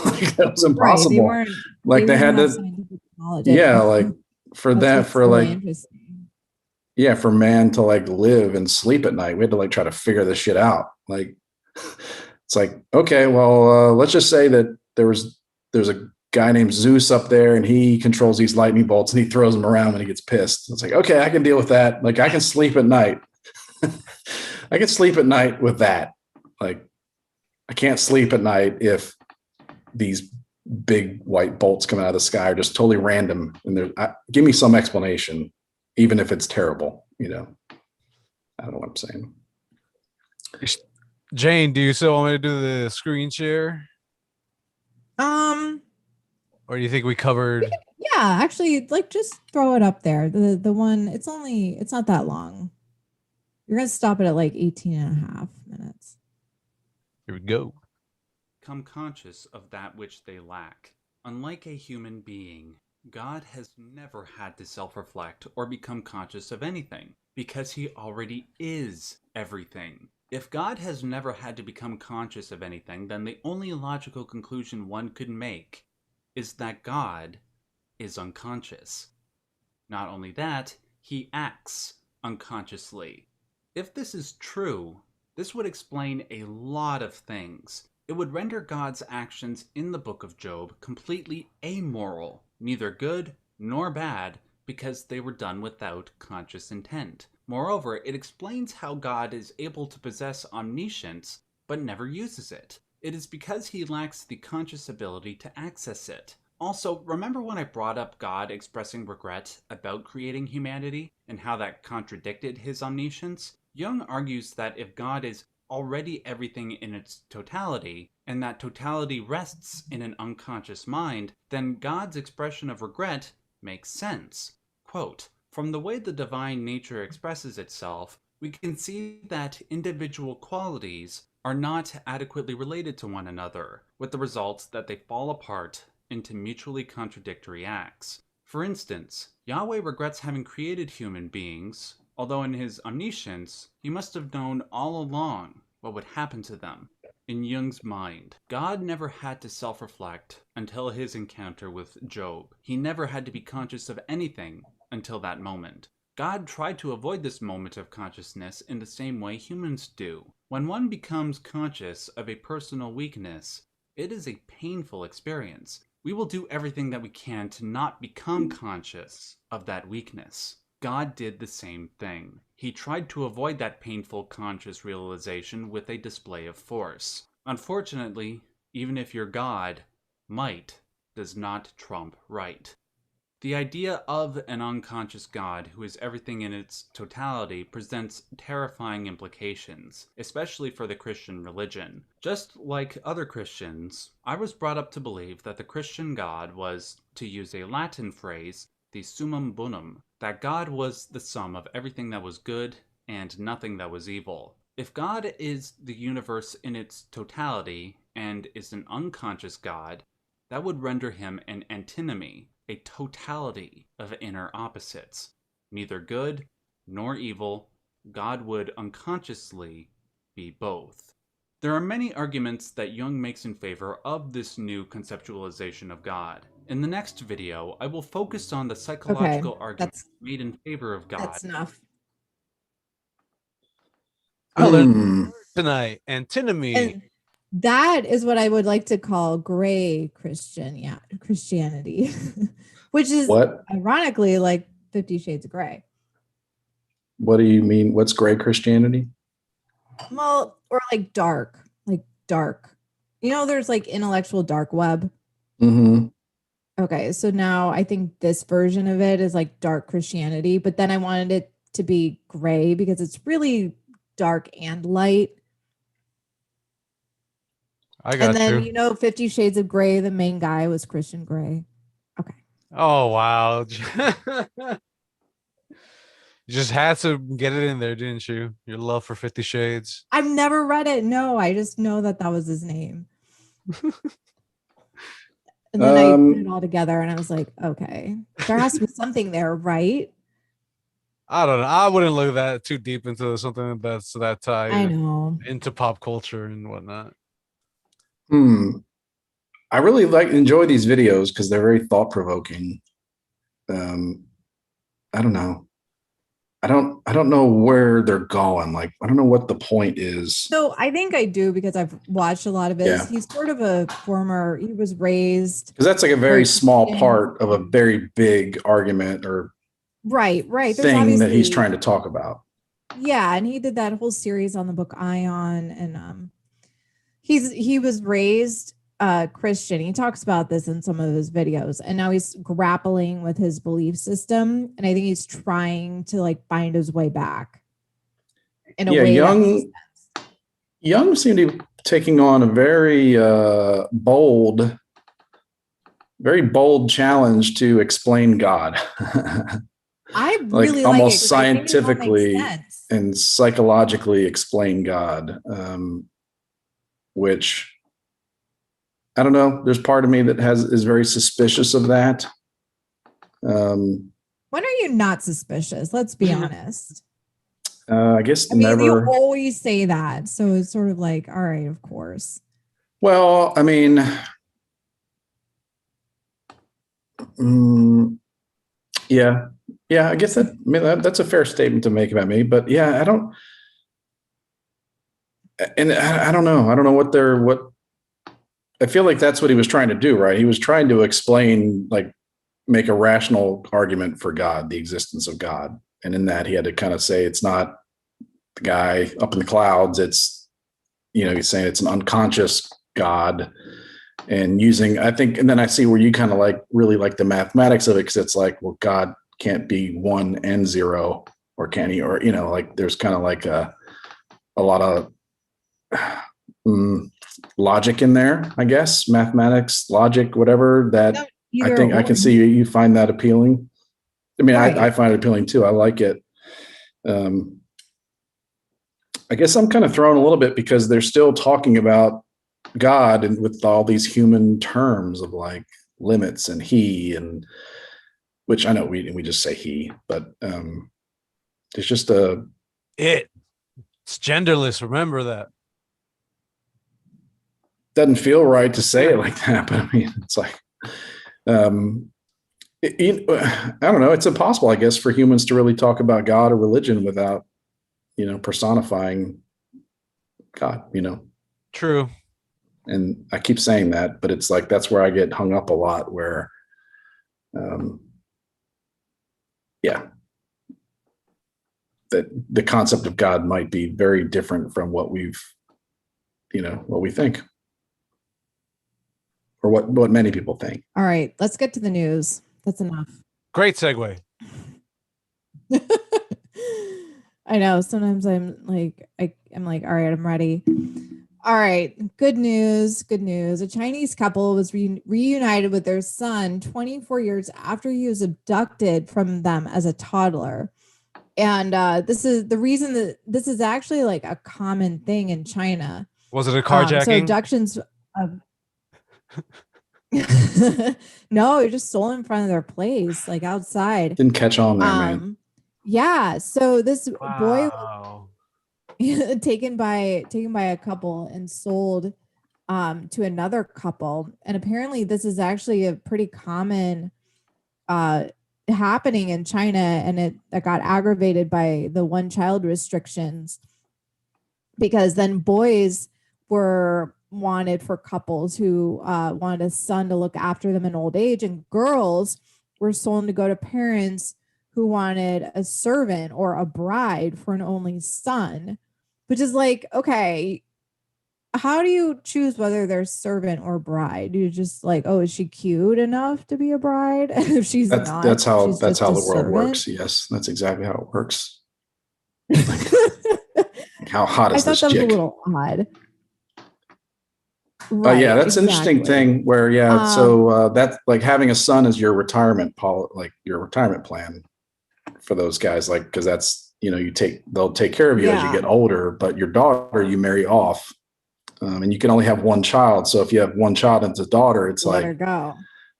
Like that was impossible. Right. They had to, yeah, like for that, for like, yeah, for man to like live and sleep at night, we had to like try to figure this shit out. Like, it's like, okay, well, let's just say that there's a guy named Zeus up there, and he controls these lightning bolts, and he throws them around when he gets pissed. It's like, okay, I can deal with that. Like, I can sleep at night. I can sleep at night with that. Like, I can't sleep at night if these big white bolts coming out of the sky are just totally random, and give me some explanation, even if it's terrible. I don't know what I'm saying. Jane, do you still want me to do the screen share? Or do you think we covered? Yeah, actually, like just throw it up there. The one, it's not that long. You're going to stop it at like 18 and a half minutes. Here we go. Become conscious of that which they lack. Unlike a human being, God has never had to self-reflect or become conscious of anything, because he already is everything. If God has never had to become conscious of anything, then the only logical conclusion one could make is that God is unconscious. Not only that, he acts unconsciously. If this is true, this would explain a lot of things. It would render God's actions in the book of Job completely amoral, neither good nor bad, because they were done without conscious intent. Moreover, it explains how God is able to possess omniscience but never uses it. It is because he lacks the conscious ability to access it. Also, remember when I brought up God expressing regret about creating humanity and how that contradicted his omniscience? Jung argues that if God is already everything in its totality, and that totality rests in an unconscious mind, then God's expression of regret makes sense. Quote, "From the way the divine nature expresses itself, we can see that individual qualities are not adequately related to one another, with the result that they fall apart into mutually contradictory acts. For instance, Yahweh regrets having created human beings, although in his omniscience, he must have known all along what would happen to them. In Jung's mind, God never had to self-reflect until his encounter with Job. He never had to be conscious of anything until that moment. God tried to avoid this moment of consciousness in the same way humans do. When one becomes conscious of a personal weakness, it is a painful experience. We will do everything that we can to not become conscious of that weakness. God did the same thing. He tried to avoid that painful conscious realization with a display of force. Unfortunately, even if you're God, might does not trump right. The idea of an unconscious God who is everything in its totality presents terrifying implications, especially for the Christian religion. Just like other Christians, I was brought up to believe that the Christian God was, to use a Latin phrase, the summum bonum, that God was the sum of everything that was good and nothing that was evil. If God is the universe in its totality and is an unconscious God, that would render him an antinomy, a totality of inner opposites. Neither good nor evil, God would unconsciously be both. There are many arguments that Jung makes in favor of this new conceptualization of God. In the next video, I will focus on the psychological arguments made in favor of God. That's enough. I learned tonight, antinomy. And that is what I would like to call gray Christianity, which is ironically like 50 Shades of Grey. What do you mean? What's gray Christianity? Well, or like dark. You know, there's like intellectual dark web. Mm-hmm. Okay, so now I think this version of it is like dark Christianity, but then I wanted it to be gray because it's really dark and light. I got and then, you. You know, 50 Shades of Grey, the main guy was Christian Grey. Okay. Oh, wow. You just had to get it in there, didn't you? Your love for 50 Shades. I've never read it. No, I just know that was his name. And then I put it all together and I was like, okay, there has to be something there, right? I don't know. I wouldn't look that too deep into something that's that tied I know. into pop culture and whatnot. I really enjoy these videos because they're very thought-provoking. I don't know. I don't know where they're going. Like, I don't know what the point is. So I think I do because I've watched a lot of it. Yeah. He's sort of he was raised. Because that's like a very small part of a very big argument or right. thing that he's trying to talk about. Yeah. And he did that whole series on the book Ion. And he was raised Christian. He talks about this in some of his videos, and now he's grappling with his belief system, and I think he's trying to like find his way back in a way. Jung seemed to be taking on a very bold challenge to explain God. I really like almost scientifically and psychologically explain God, which I don't know. There's part of me that is very suspicious of that. When are you not suspicious? Let's be honest. I guess never. You always say that, so it's sort of like, all right, of course. Well, I mean, yeah. I guess that's a fair statement to make about me. But yeah, I don't know. I don't know what. I feel like that's what he was trying to do, right? He was trying to explain like make a rational argument for God, the existence of God. And in that, he had to kind of say it's not the guy up in the clouds. It's, he's saying it's an unconscious God, and using, I think, and then I see where you kind of really like the mathematics of it, because it's like, well, God can't be 1 and 0, or can he? Or, there's kind of like a lot of logic in there, I guess, mathematics, logic, whatever, that I think I can see you find that appealing. I mean, right. I find it appealing too. I like it. I guess I'm kind of thrown a little bit because they're still talking about God and with all these human terms of like limits and he, and which I know we just say he, but it's just it's genderless. Remember that. Doesn't feel right to say it like that, but I mean, it's like, I don't know. It's impossible, I guess, for humans to really talk about God or religion without, personifying God, True. And I keep saying that, but it's like, that's where I get hung up a lot, where, that the concept of God might be very different from what we've, what we think, or what many people think. All right, let's get to the news. That's enough. Great segue. I know. Sometimes I'm like, all right, I'm ready. All right. Good news. Good news. A Chinese couple was reunited with their son 24 years after he was abducted from them as a toddler. And this is the reason that this is actually like a common thing in China. Was it a carjacking? So abductions. No, you're just stolen in front of their place, like outside. Didn't catch on there, man. Yeah. So this boy taken by a couple and sold to another couple, and apparently this is actually a pretty common happening in China, and that got aggravated by the one child restrictions, because then boys were wanted for couples who wanted a son to look after them in old age, and girls were sold to go to parents who wanted a servant or a bride for an only son, which is like, okay, how do you choose whether they're servant or bride? You just like, oh, is she cute enough to be a bride? If she's not, that's how the world servant. Works. Yes, that's exactly how it works. How hot is this chick? I thought that was a little odd. Right, yeah, that's an interesting thing where, so that's like having a son as your retirement your retirement plan for those guys, like, because that's, they'll take care of you as you get older, but your daughter you marry off, and you can only have one child. So if you have one child and it's a daughter, it's let her go.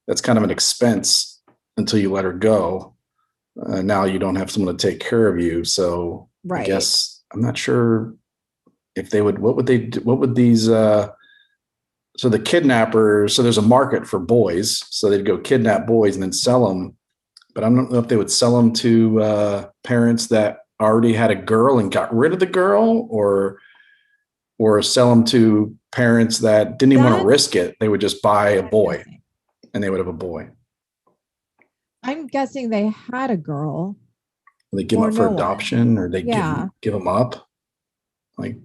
That's kind of an expense until you let her go. Now you don't have someone to take care of you. So I guess I'm not sure if they would, what would these, so the kidnappers, so there's a market for boys. So they'd go kidnap boys and then sell them. But I don't know if they would sell them to parents that already had a girl and got rid of the girl, or sell them to parents that didn't even want to risk it. They would just buy a boy, and they would have a boy. I'm guessing they had a girl. They give them up for adoption, or they give them up. Like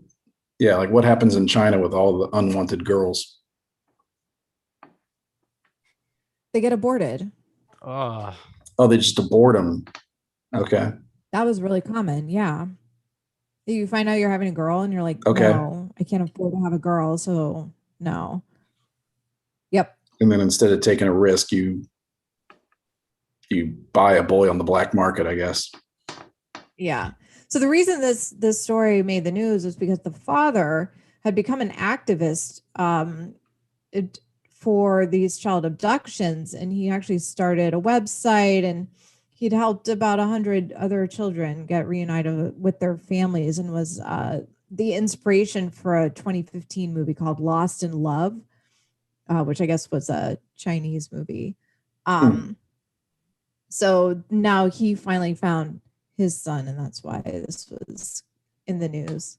what happens in China with all the unwanted girls? They get aborted. Oh, they just abort them. Okay. That was really common. Yeah. You find out you're having a girl and you're like, okay, no, I can't afford to have a girl. So no. Yep. And then instead of taking a risk, you buy a boy on the black market, I guess. Yeah. So the reason this story made the news is because the father had become an activist for these child abductions, and he actually started a website, and he'd helped about 100 other children get reunited with their families, and was the inspiration for a 2015 movie called Lost in Love, which I guess was a Chinese movie. So now he finally found his son, and that's why this was in the news.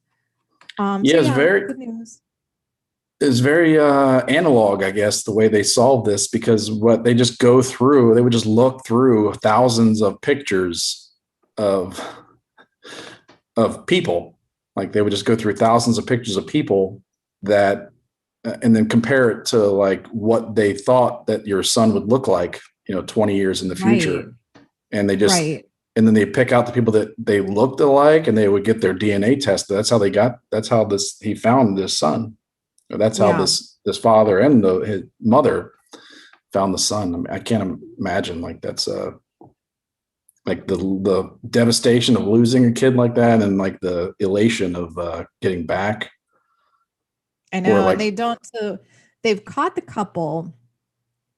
It's very good news. is very analog, I guess, the way they solve this, because what they just go through, they would just look through thousands of pictures of people. Like they would just go through thousands of pictures of people that, and then compare it to like what they thought that your son would look like, 20 years in the future. Right. And they just, and then they pick out the people that they looked alike, and they would get their DNA tested. That's how he found this son. That's how this father and his mother found the son. I mean, I can't imagine like that's like the devastation of losing a kid like that, and like the elation of getting back. I know, like, and they don't. So they've caught the couple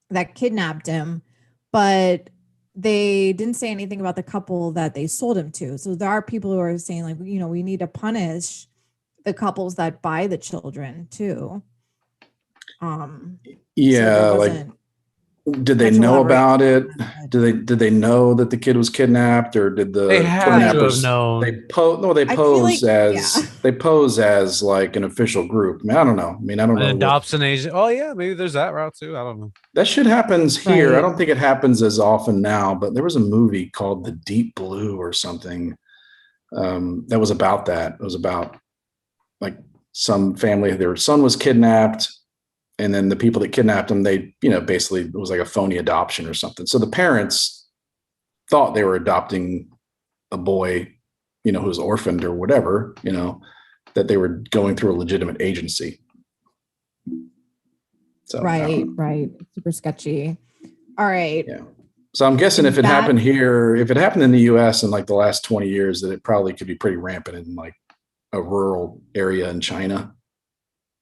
that kidnapped him, but they didn't say anything about the couple that they sold him to. So there are people who are saying like, we need to punish the couples that buy the children too. Yeah, like, did they know about it? Did they know that the kid was kidnapped, or did the kidnappers known? They pose as like an official group. I mean, I don't know. An adoption agent. Oh yeah, maybe there's that route too. I don't know. That shit happens here. Right. I don't think it happens as often now, but there was a movie called The Deep Blue or something that was about that. It was about like some family, their son was kidnapped, and then the people that kidnapped him, they, basically it was like a phony adoption or something. So the parents thought they were adopting a boy, who was orphaned or whatever, that they were going through a legitimate agency. So, right. Super sketchy. All right. Yeah. So I'm guessing if it happened here, if it happened in the US in like the last 20 years, that it probably could be pretty rampant in like a rural area in China,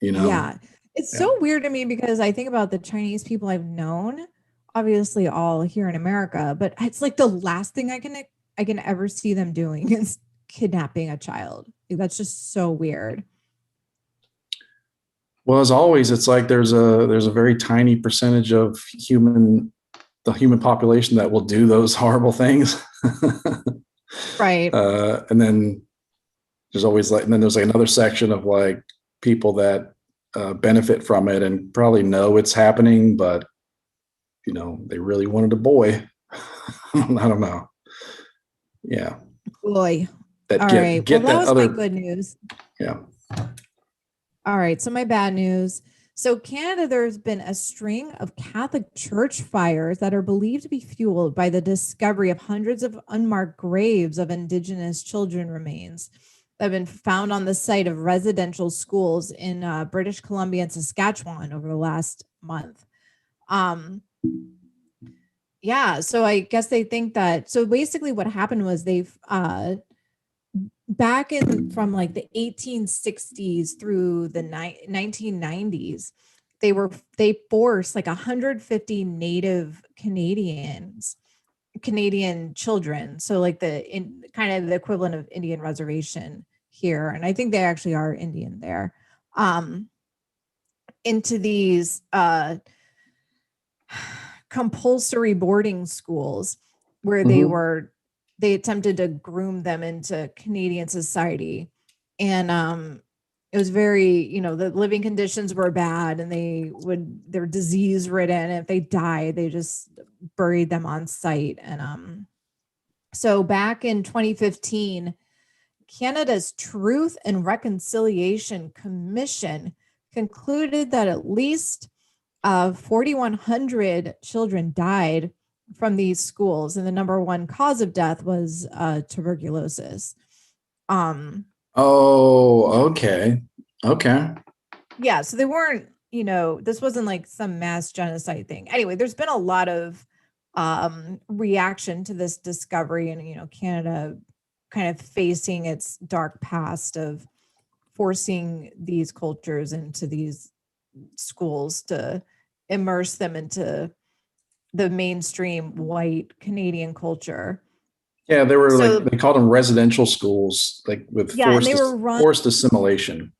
Yeah. It's so weird to me because I think about the Chinese people I've known, obviously all here in America, but it's like the last thing I can ever see them doing is kidnapping a child. Like, that's just so weird. Well, as always, it's like there's a very tiny percentage of the human population that will do those horrible things. Right. And then there's always there's like another section of like people that benefit from it and probably know it's happening, but they really wanted a boy. I don't know. Yeah. Boy. That was my good news. Yeah. All right. So my bad news. So Canada, there's been a string of Catholic church fires that are believed to be fueled by the discovery of hundreds of unmarked graves of Indigenous children remains that have been found on the site of residential schools in British Columbia and Saskatchewan over the last month. Yeah, so I guess they think that, so basically what happened was they've, back in from like the 1860s through the 1990s, they forced like 150 Native Canadian children, so like kind of the equivalent of Indian reservation here, and I think they actually are Indian there, into these compulsory boarding schools where they attempted to groom them into Canadian society, and it was very, the living conditions were bad, and they're disease ridden. If they died, they just buried them on site. And so back in 2015, Canada's Truth and Reconciliation Commission concluded that at least 4,100 children died from these schools, and the number one cause of death was tuberculosis. Oh, okay. Yeah, so they weren't, this wasn't like some mass genocide thing. Anyway, there's been a lot of reaction to this discovery, and Canada kind of facing its dark past of forcing these cultures into these schools to immerse them into the mainstream white Canadian culture. Yeah, they were they called them residential schools, like with forced assimilation.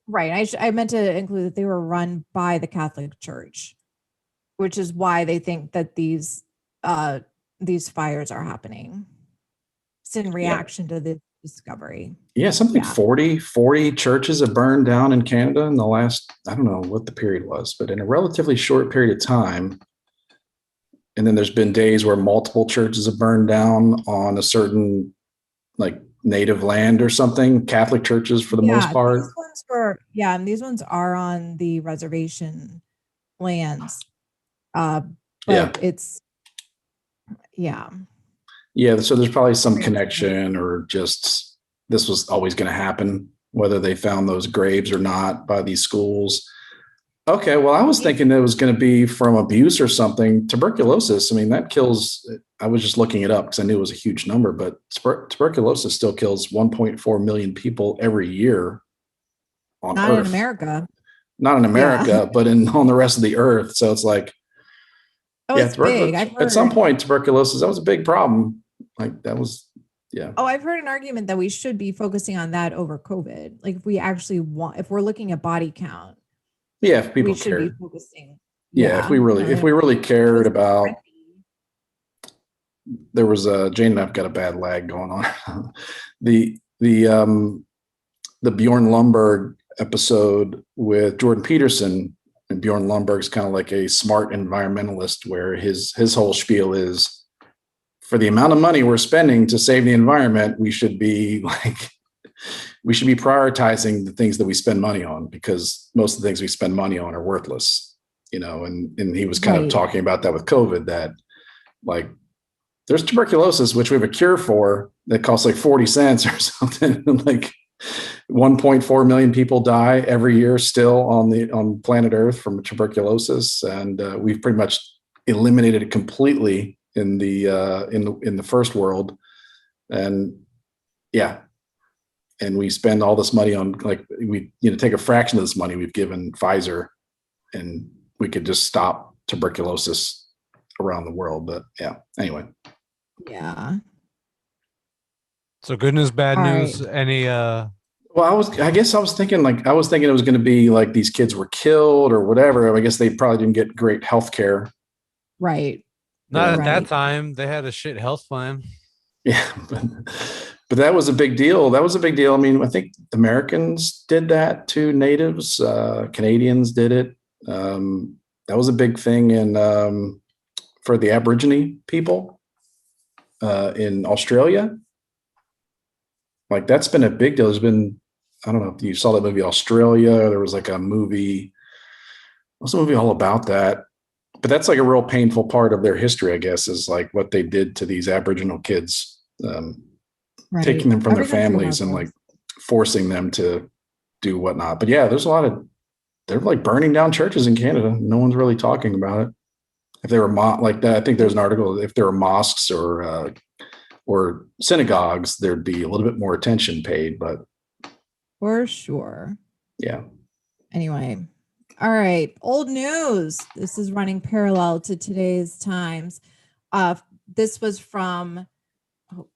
Right. I meant to include that they were run by the Catholic Church, which is why they think that these fires are happening. in reaction to the discovery. Yeah, something 40 churches have burned down in Canada in the last, I don't know what the period was, but in a relatively short period of time. And then there's been days where multiple churches have burned down on a certain like native land or something, Catholic churches for the most part. And these ones are on the reservation lands. But it's, Yeah, so there's probably some connection, or just this was always going to happen, whether they found those graves or not by these schools. Okay, well, I was thinking it was going to be from abuse or something. Tuberculosis, I mean, that kills, I was just looking it up because I knew it was a huge number, but tuberculosis still kills 1.4 million people every year on not Earth. In America. Not in America, but on the rest of the Earth. So it's like, it's big. At some point, tuberculosis, that was a big problem. Like that was, I've heard an argument that we should be focusing on that over COVID. Like if we actually if we're looking at body count. Yeah, if people should be focusing. If we really cared about, there was Jane and I've got a bad lag going on. the Bjorn Lomborg episode with Jordan Peterson, and Bjorn Lomborg's kind of like a smart environmentalist, where his whole spiel is, for the amount of money we're spending to save the environment, we should be prioritizing the things that we spend money on, because most of the things we spend money on are worthless, and he was kind of talking about that with COVID, that like there's tuberculosis, which we have a cure for, that costs like 40 cents or something. Like 1.4 million people die every year still on planet Earth from tuberculosis. And we've pretty much eliminated it completely in the first world. And and we spend all this money on, like, we take a fraction of this money we've given Pfizer, and we could just stop tuberculosis around the world. But anyway. Yeah. So good news, bad news. Right. Any well, I was thinking it was going to be like these kids were killed or whatever. I guess they probably didn't get great health care. Right. Not at that time. They had a shit health plan. Yeah. But that was a big deal. I mean, I think Americans did that to natives. Canadians did it. That was a big thing for the Aborigine people in Australia. Like, that's been a big deal. There's been, I don't know if you saw that movie Australia. There was like a movie. What's a movie all about that? But that's like a real painful part of their history, I guess, is like what they did to these Aboriginal kids, taking them from their families and like forcing them to do whatnot. But they're like burning down churches in Canada. No one's really talking about it. If they were like that, I think there's an article, if there were mosques or synagogues, there'd be a little bit more attention paid, but for sure. Yeah. Anyway. All right. Old news. This is running parallel to today's times. This was from, what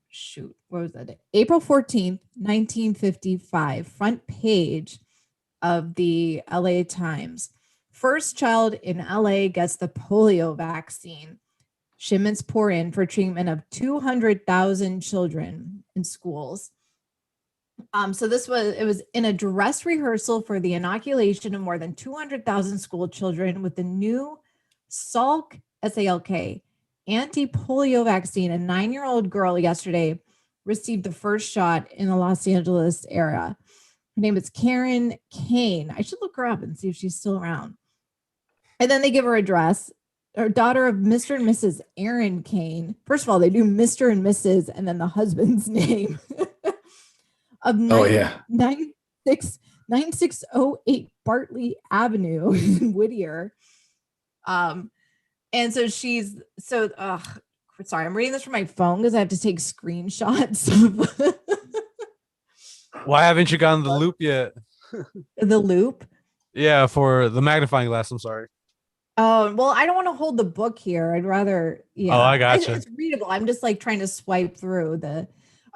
was that? April 14th, 1955, front page of the LA Times. First child in LA gets the polio vaccine. Shipments pour in for treatment of 200,000 children in schools. So it was in a dress rehearsal for the inoculation of more than 200,000 school children with the new Salk, S-A-L-K, anti-polio vaccine. A 9-year-old girl yesterday received the first shot in the Los Angeles area. Her name is Karen Kane. I should look her up and see if she's still around. And then they give her address. Her daughter of Mr. and Mrs. Aaron Kane. First of all, they do Mr. and Mrs. and then the husband's name. Of 9608 Bartley Avenue in Whittier. And so sorry, I'm reading this from my phone because I have to take screenshots. Why haven't you gotten the loop yet? The loop? Yeah, for the magnifying glass. I'm sorry. Oh, well, I don't want to hold the book here. I'd rather, Oh, I gotcha. It's readable. I'm just like trying to swipe through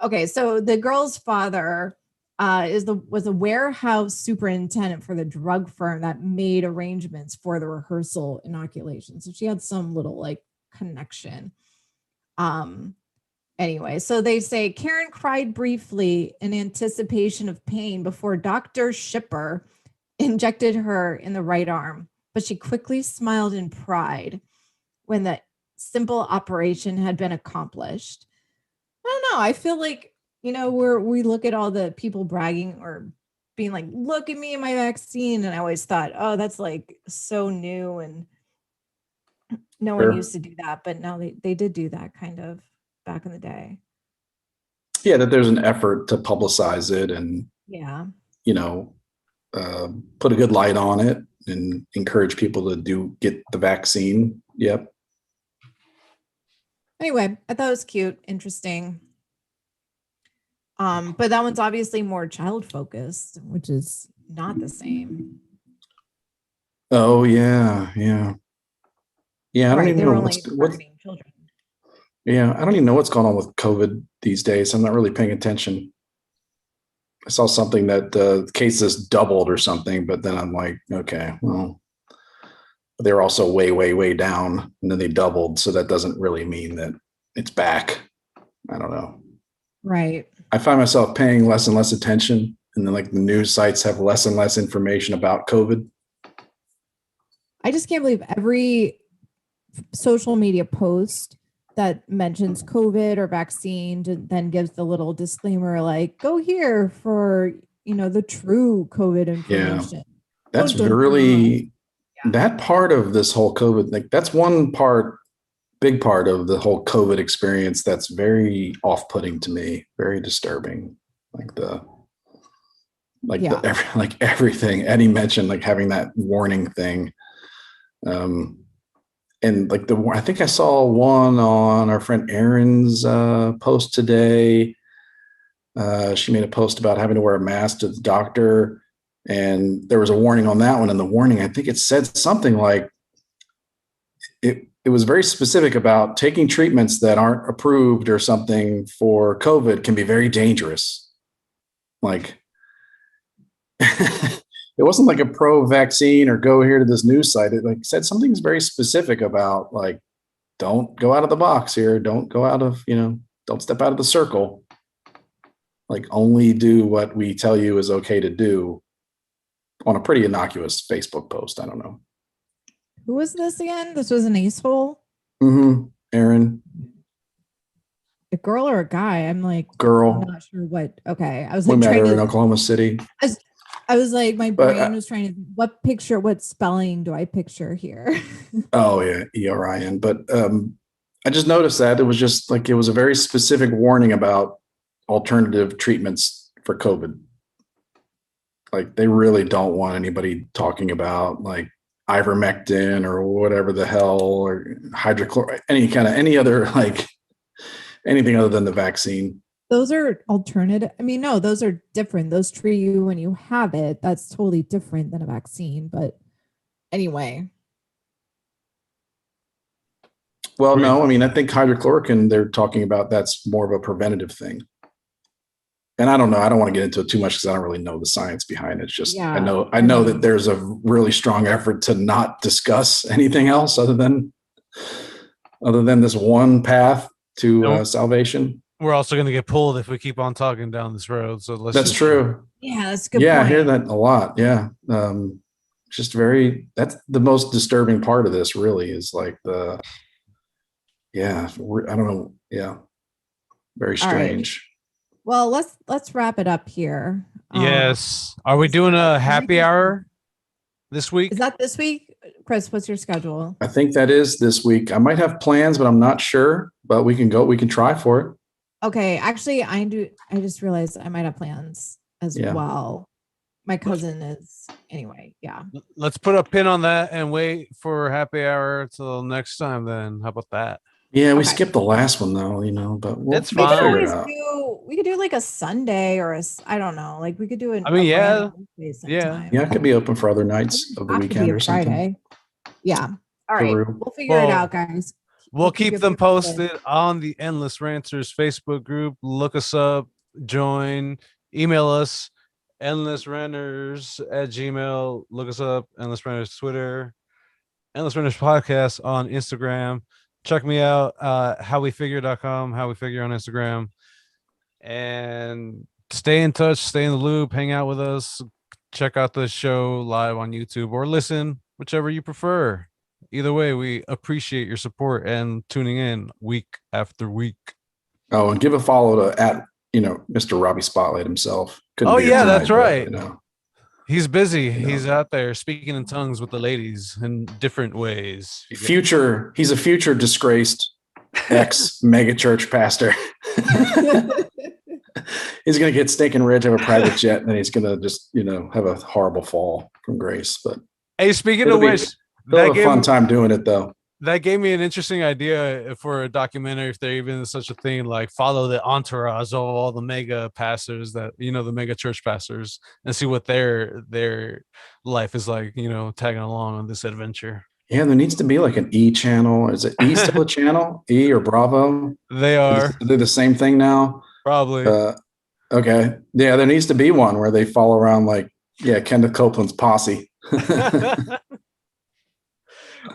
Okay, so the girl's father was a warehouse superintendent for the drug firm that made arrangements for the rehearsal inoculation. So she had some little like connection. Anyway, so they say Karen cried briefly in anticipation of pain before Dr. Shipper injected her in the right arm, but she quickly smiled in pride when the simple operation had been accomplished. I don't know. I feel like, we look at all the people bragging or being like, look at me and my vaccine. And I always thought, oh, that's like so new. And no one used to do that. But now they did do that kind of back in the day. Yeah, that there's an effort to publicize it and, put a good light on it and encourage people to get the vaccine. Yep. Anyway, I thought it was cute, interesting. But that one's obviously more child focused, which is not the same. Oh yeah. I don't even know what's children. Yeah, I don't even know what's going on with COVID these days. I'm not really paying attention. I saw something that the cases doubled or something, but then I'm like, okay, well, they're also way, way, way down, and then they doubled. So that doesn't really mean that it's back. I don't know. Right. I find myself paying less and less attention, and then like the news sites have less and less information about COVID. I just can't believe every social media post that mentions COVID or vaccine then gives the little disclaimer like, go here for, the true COVID information. Yeah, that's really that part of this whole COVID, like that's one big part of the whole COVID experience that's very off-putting to me, very disturbing. Everything Eddie mentioned, like having that warning thing. And like I think I saw one on our friend Erin's post today. She made a post about having to wear a mask to the doctor, and there was a warning on that one. And the warning, I think it said something like it was very specific about taking treatments that aren't approved or something for COVID can be very dangerous. Like it wasn't like a pro-vaccine or go here to this news site. It like said something's very specific about like, don't go out of the box here. Don't go out of, don't step out of the circle. Like only do what we tell you is okay to do on a pretty innocuous Facebook post. I don't know. Who was this again? This was an asshole? Mm-hmm. Erin. A girl or a guy? I'm like, girl. I'm not sure what. Okay. I was we like, met her in Oklahoma City. I was like, my brain was trying to, what spelling do I picture here? Oh yeah, E-R-I-N. But I just noticed that it was just like, it was a very specific warning about alternative treatments for COVID. Like they really don't want anybody talking about like ivermectin or whatever the hell, or hydrochloroquine, any other, like anything other than the vaccine. Those are alternative. I mean, no, those are different. Those treat you when you have it. That's totally different than a vaccine. But anyway. Well, no, I mean, I think hydrochloroquine, they're talking about that's more of a preventative thing. And I don't know. I don't want to get into it too much because I don't really know the science behind it. It's just, I know that there's a really strong effort to not discuss anything else other than this one path to salvation. We're also going to get pulled if we keep on talking down this road. So that's true. Yeah, that's a good. Yeah, point. I hear that a lot. Yeah, that's the most disturbing part of this. Really, is like I don't know. Yeah, very strange. Right. Well, let's wrap it up here. Yes. Are we doing a happy hour this week? Is that this week? Chris, what's your schedule? I think that is this week. I might have plans, but I'm not sure. But we can try for it. Okay. Actually, I just realized I might have plans as well. My cousin is anyway. Yeah. Let's put a pin on that and wait for happy hour till next time then. How about that? Yeah, we skipped the last one though, but it's fine. We could do like a Sunday or I don't know. Like we could do it. Yeah, it could be open for other nights of the weekend or something. Friday. Yeah. All right. We'll figure it out, guys. We'll keep them posted on the Endless Ranters Facebook group. Look us up, join, email us, endlessranters@gmail. Look us up, Endless Ranters Twitter, Endless Ranters Podcast on Instagram. Check me out, howwefigure.com, howwefigure on Instagram, and stay in touch, stay in the loop, hang out with us, check out the show live on YouTube or listen, whichever you prefer. Either way, we appreciate your support and tuning in week after week. Oh, and give a follow to at Mr. Robbie Spotlight himself. Oh yeah, that's right. But, he's busy. He's out there speaking in tongues with the ladies in different ways. He's a future disgraced ex mega church pastor. He's going to get stinking rich, have a private jet, and then he's going to just, have a horrible fall from grace. But hey, speaking of which, he'll have a fun time doing it, though. That gave me an interesting idea for a documentary, if there even is such a thing, like follow the entourage of all the mega pastors that, the mega church pastors, and see what their life is like, tagging along on this adventure. Yeah, there needs to be like an E channel. Is it E still a channel? E or Bravo? They are. They're the same thing now? Probably. Okay. Yeah, there needs to be one where they follow around Kenneth Copeland's posse.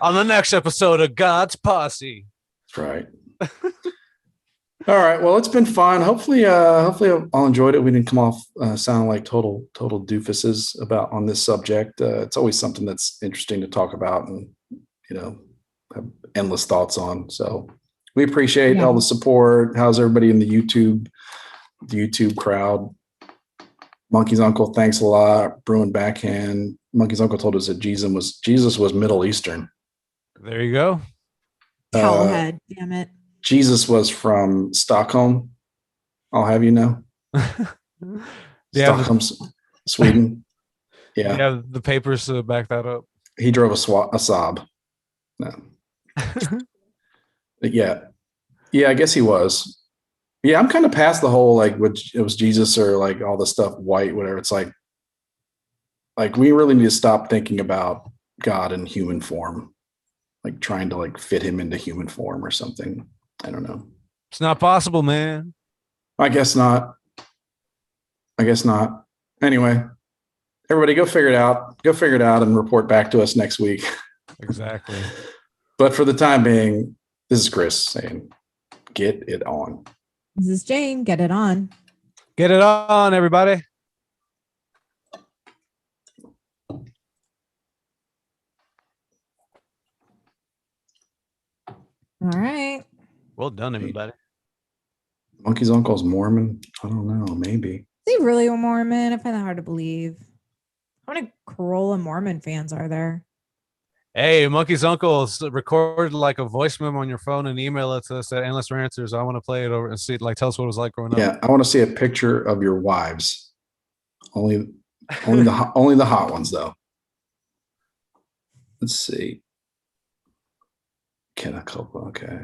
On the next episode of God's Posse. That's right. All right. Well, it's been fun. Hopefully all enjoyed it. We didn't come off sounding like total doofuses on this subject. It's always something that's interesting to talk about and, have endless thoughts on. So we appreciate all the support. How's everybody in the YouTube crowd? Monkey's uncle, thanks a lot. Bruin Backhand. Monkey's uncle told us that Jesus was Middle Eastern. There you go. Towelhead, damn it. Jesus was from Stockholm. I'll have you know. Stockholm, Sweden. Yeah. Yeah, the papers to back that up. He drove a Saab. No. Yeah, I guess he was. Yeah, I'm kind of past the whole it was Jesus or all the stuff white, whatever. It's like we really need to stop thinking about God in human form, trying to fit him into human form or something. I don't know. It's not possible, man. I guess not. Anyway, everybody go figure it out. Go figure it out and report back to us next week. Exactly. But for the time being, this is Chris saying, get it on. This is Jane. Get it on. Get it on, everybody. All right. Well done, everybody. Monkey's uncle's Mormon? I don't know. Maybe. Is he really a Mormon? I find that hard to believe. How many Corolla Mormon fans are there? Hey, Monkey's uncle recorded a voice memo on your phone and email it to us at Endless Ranchers. I want to play it over and see, tell us what it was like growing up. Yeah, I want to see a picture of your wives. Only the hot ones, though. Let's see. Okay.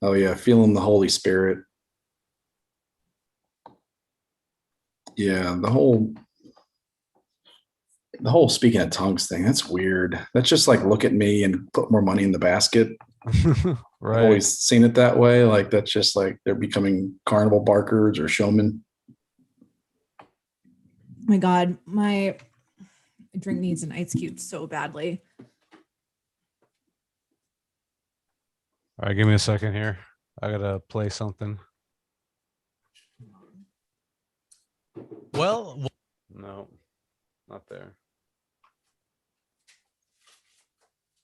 Oh yeah, feeling the Holy Spirit. Yeah, the whole speaking of tongues thing, that's weird. That's just look at me and put more money in the basket. Right. I've always seen it that way. That's just they're becoming carnival barkers or showmen. Oh my God, my drink needs an ice cube so badly. All right, give me a second here. I gotta play something. Well, no, not there.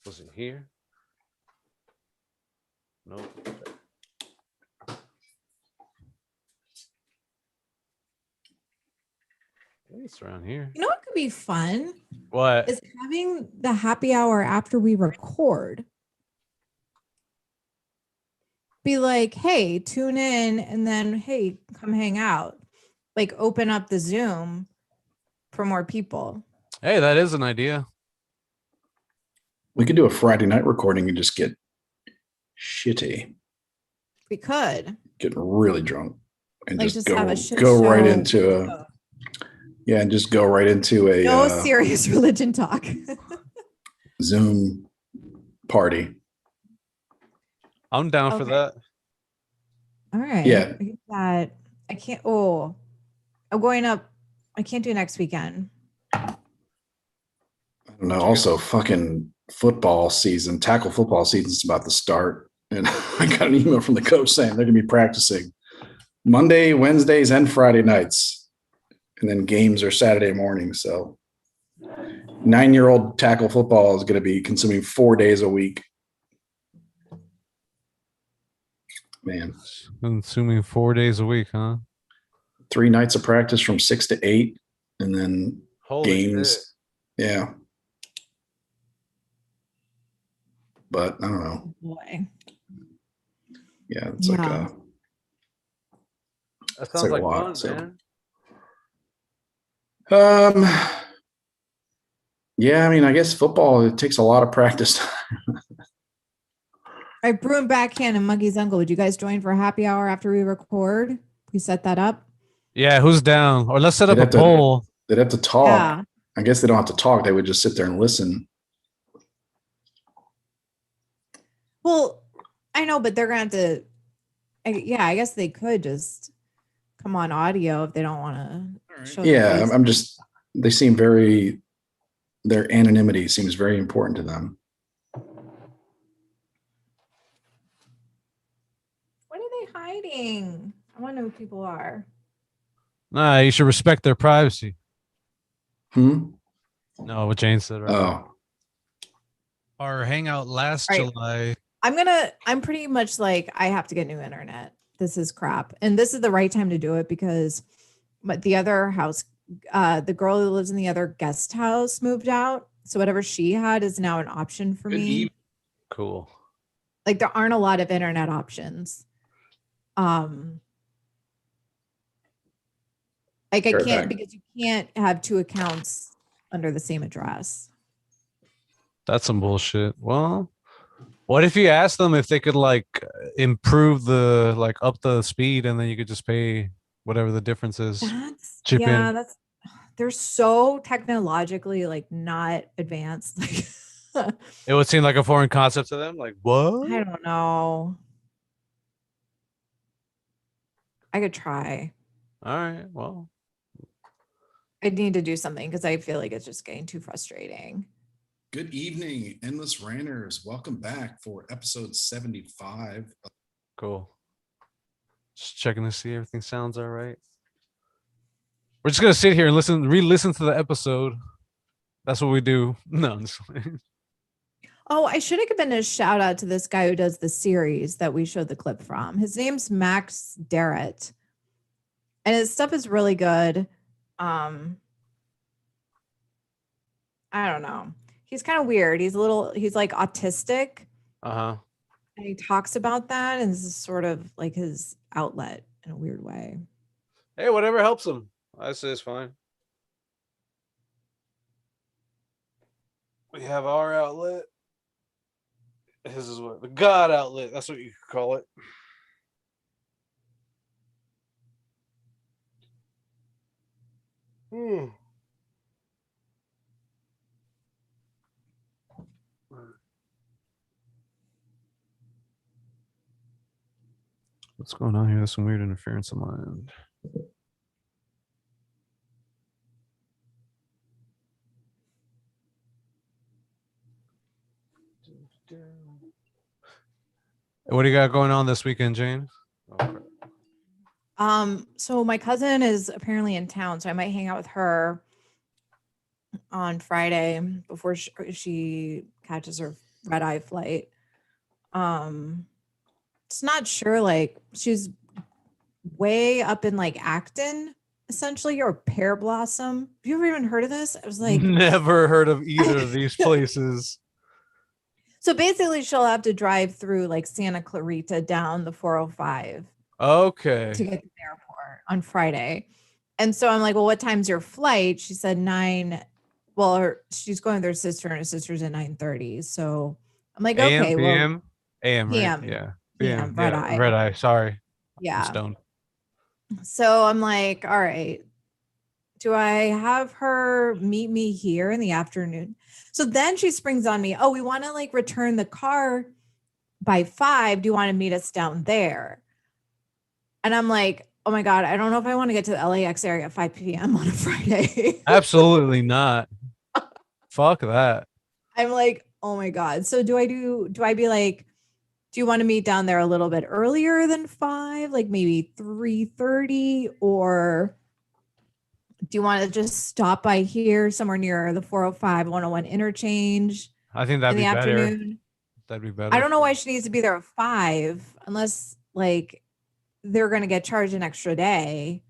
Was it here? Nope. It's around here. You know what could be fun? What? Is having the happy hour after we record. Be like, hey, tune in, and then, hey, come hang out. Open up the Zoom for more people. Hey, that is an idea. We could do a Friday night recording and just get shitty. We could. Get really drunk and just have a shit go show. right into and just go right into a no serious religion talk. Zoom party. I'm down for that. All right. Yeah. I can't. Oh, I'm going up. I can't do next weekend. I don't know. Also, fucking football season, tackle football season is about to start. And I got an email from the coach saying they're going to be practicing Monday, Wednesdays, and Friday nights. And then games are Saturday mornings. So 9-year-old tackle football is going to be consuming 4 days a week. Man. Consuming 4 days a week, huh? 3 nights of practice from 6 to 8. And then Holy games. shit. Yeah. But I don't know. Boy. Yeah, it's like that sounds like like a lot, fun, so. man. Yeah, I mean, I guess football, it takes a lot of practice. All right, Brew and Backhand and Monkey's Uncle, would you guys join for a happy hour after we record? We set that up? Yeah, who's down? Or let's set up a poll. They'd have to talk. Yeah. I guess they don't have to talk. They would just sit there and listen. Well, I know, but they're going to have to, I guess they could just come on audio if they don't want to show their face. I'm just, they seem their anonymity seems very important to them. What are they hiding? I want to know who people are. Nah, you should respect their privacy. No, what Jane said. Right? Oh. Our hangout last July. I'm pretty much like, I have to get new internet. This is crap. And this is the right time to do it because the other house, the girl who lives in the other guest house moved out. So whatever she had is now an option for me. Cool. Like there aren't a lot of internet options. Like I can't, because you can't have 2 accounts under the same address. That's some bullshit. Well, what if you asked them if they could like improve up the speed and then you could just pay whatever the difference is? They're so technologically like not advanced. It would seem like a foreign concept to them. Like what? I don't know. I could try. All right. Well, I need to do something because I feel like it's just getting too frustrating. Good evening, Endless Ranters. Welcome back for episode 75. Cool. Just checking to see everything sounds all right. We're just gonna sit here and re-listen to the episode. That's what we do. No, I'm just Oh, I should have given a shout out to this guy who does the series that we showed the clip from. His name's Max Darrett, and his stuff is really good. I don't know. He's kind of weird. He's like autistic. Uh-huh. And he talks about that, and this is sort of like his outlet in a weird way. Hey, whatever helps him. I say it's fine. We have our outlet. His is what? The God outlet. That's what you could call it. What's going on here? There's some weird interference on my end. What do you got going on this weekend, Jane? So my cousin is apparently in town, so I might hang out with her on Friday before she catches her red-eye flight. It's not sure, like she's way up in like Acton, essentially, or Pear Blossom. Have you ever even heard of this? I was like, never heard of either of these places. So basically, she'll have to drive through like Santa Clarita down the 405. Okay. To get to the airport on Friday. And so I'm like, well, what time's your flight? She said 9. Well, she's going with her sister, and her sister's at 9:30. So I'm like, AM, okay, PM, well, AM, PM, right? Yeah. PM, red eye. Red eye. Sorry. Yeah. I'm stoned. So I'm like, all right, do I have her meet me here in the afternoon? So then she springs on me. Oh, we want to like return the car by 5. Do you want to meet us down there? And I'm like, oh my God, I don't know if I want to get to the LAX area at 5 p.m. on a Friday. Absolutely not. Fuck that. I'm like, Oh my God. So do I be like, do you want to meet down there a little bit earlier than 5, like maybe 3:30, or do you want to just stop by here somewhere near the 405 101 interchange I think in that'd the be better. afternoon? That'd be better. I don't know why she needs to be there at 5 unless like they're going to get charged an extra day.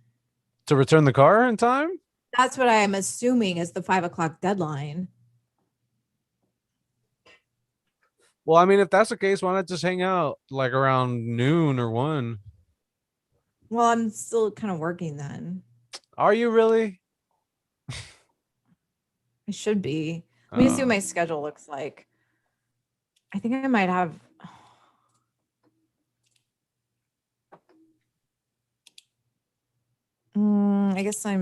To return the car in time? That's what I'm assuming is the 5 o'clock deadline. Well, I mean, if that's the case, why not just hang out like around noon or 1? Well, I'm still kind of working then. Are you really? I should be. Let me see what my schedule looks like. I think I might have. I guess I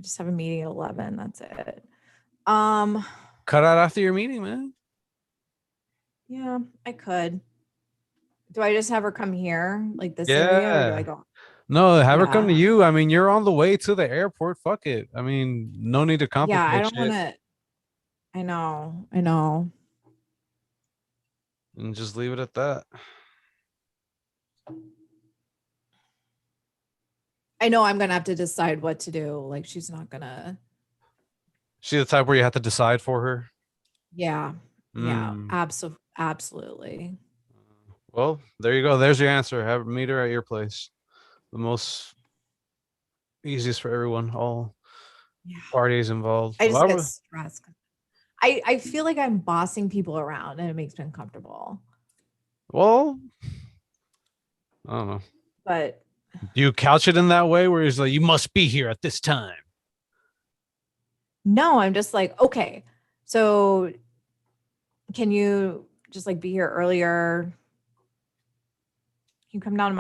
just have a meeting at 11. That's it. Cut out after your meeting, man. Yeah, I could. Do I just have her come here, like this area, or do I go? No, have her come to Yeah. you. I mean, you're on the way to the airport. Fuck it. I mean, no need to complicate Yeah, I don't shit. want to. I know. And just leave it at that. I know I'm gonna have to decide what to do. Like she's not gonna. She the type where you have to decide for her. Yeah. Yeah. Mm. Absolutely. Well, there you go. There's your answer. Have meet her at your place. The most easiest for everyone. All parties involved. I just get stressed. I feel like I'm bossing people around and it makes me uncomfortable. Well, I don't know. But do you couch it in that way where he's like, you must be here at this time? No, I'm just like, okay, so can you just like be here earlier? Can you come down to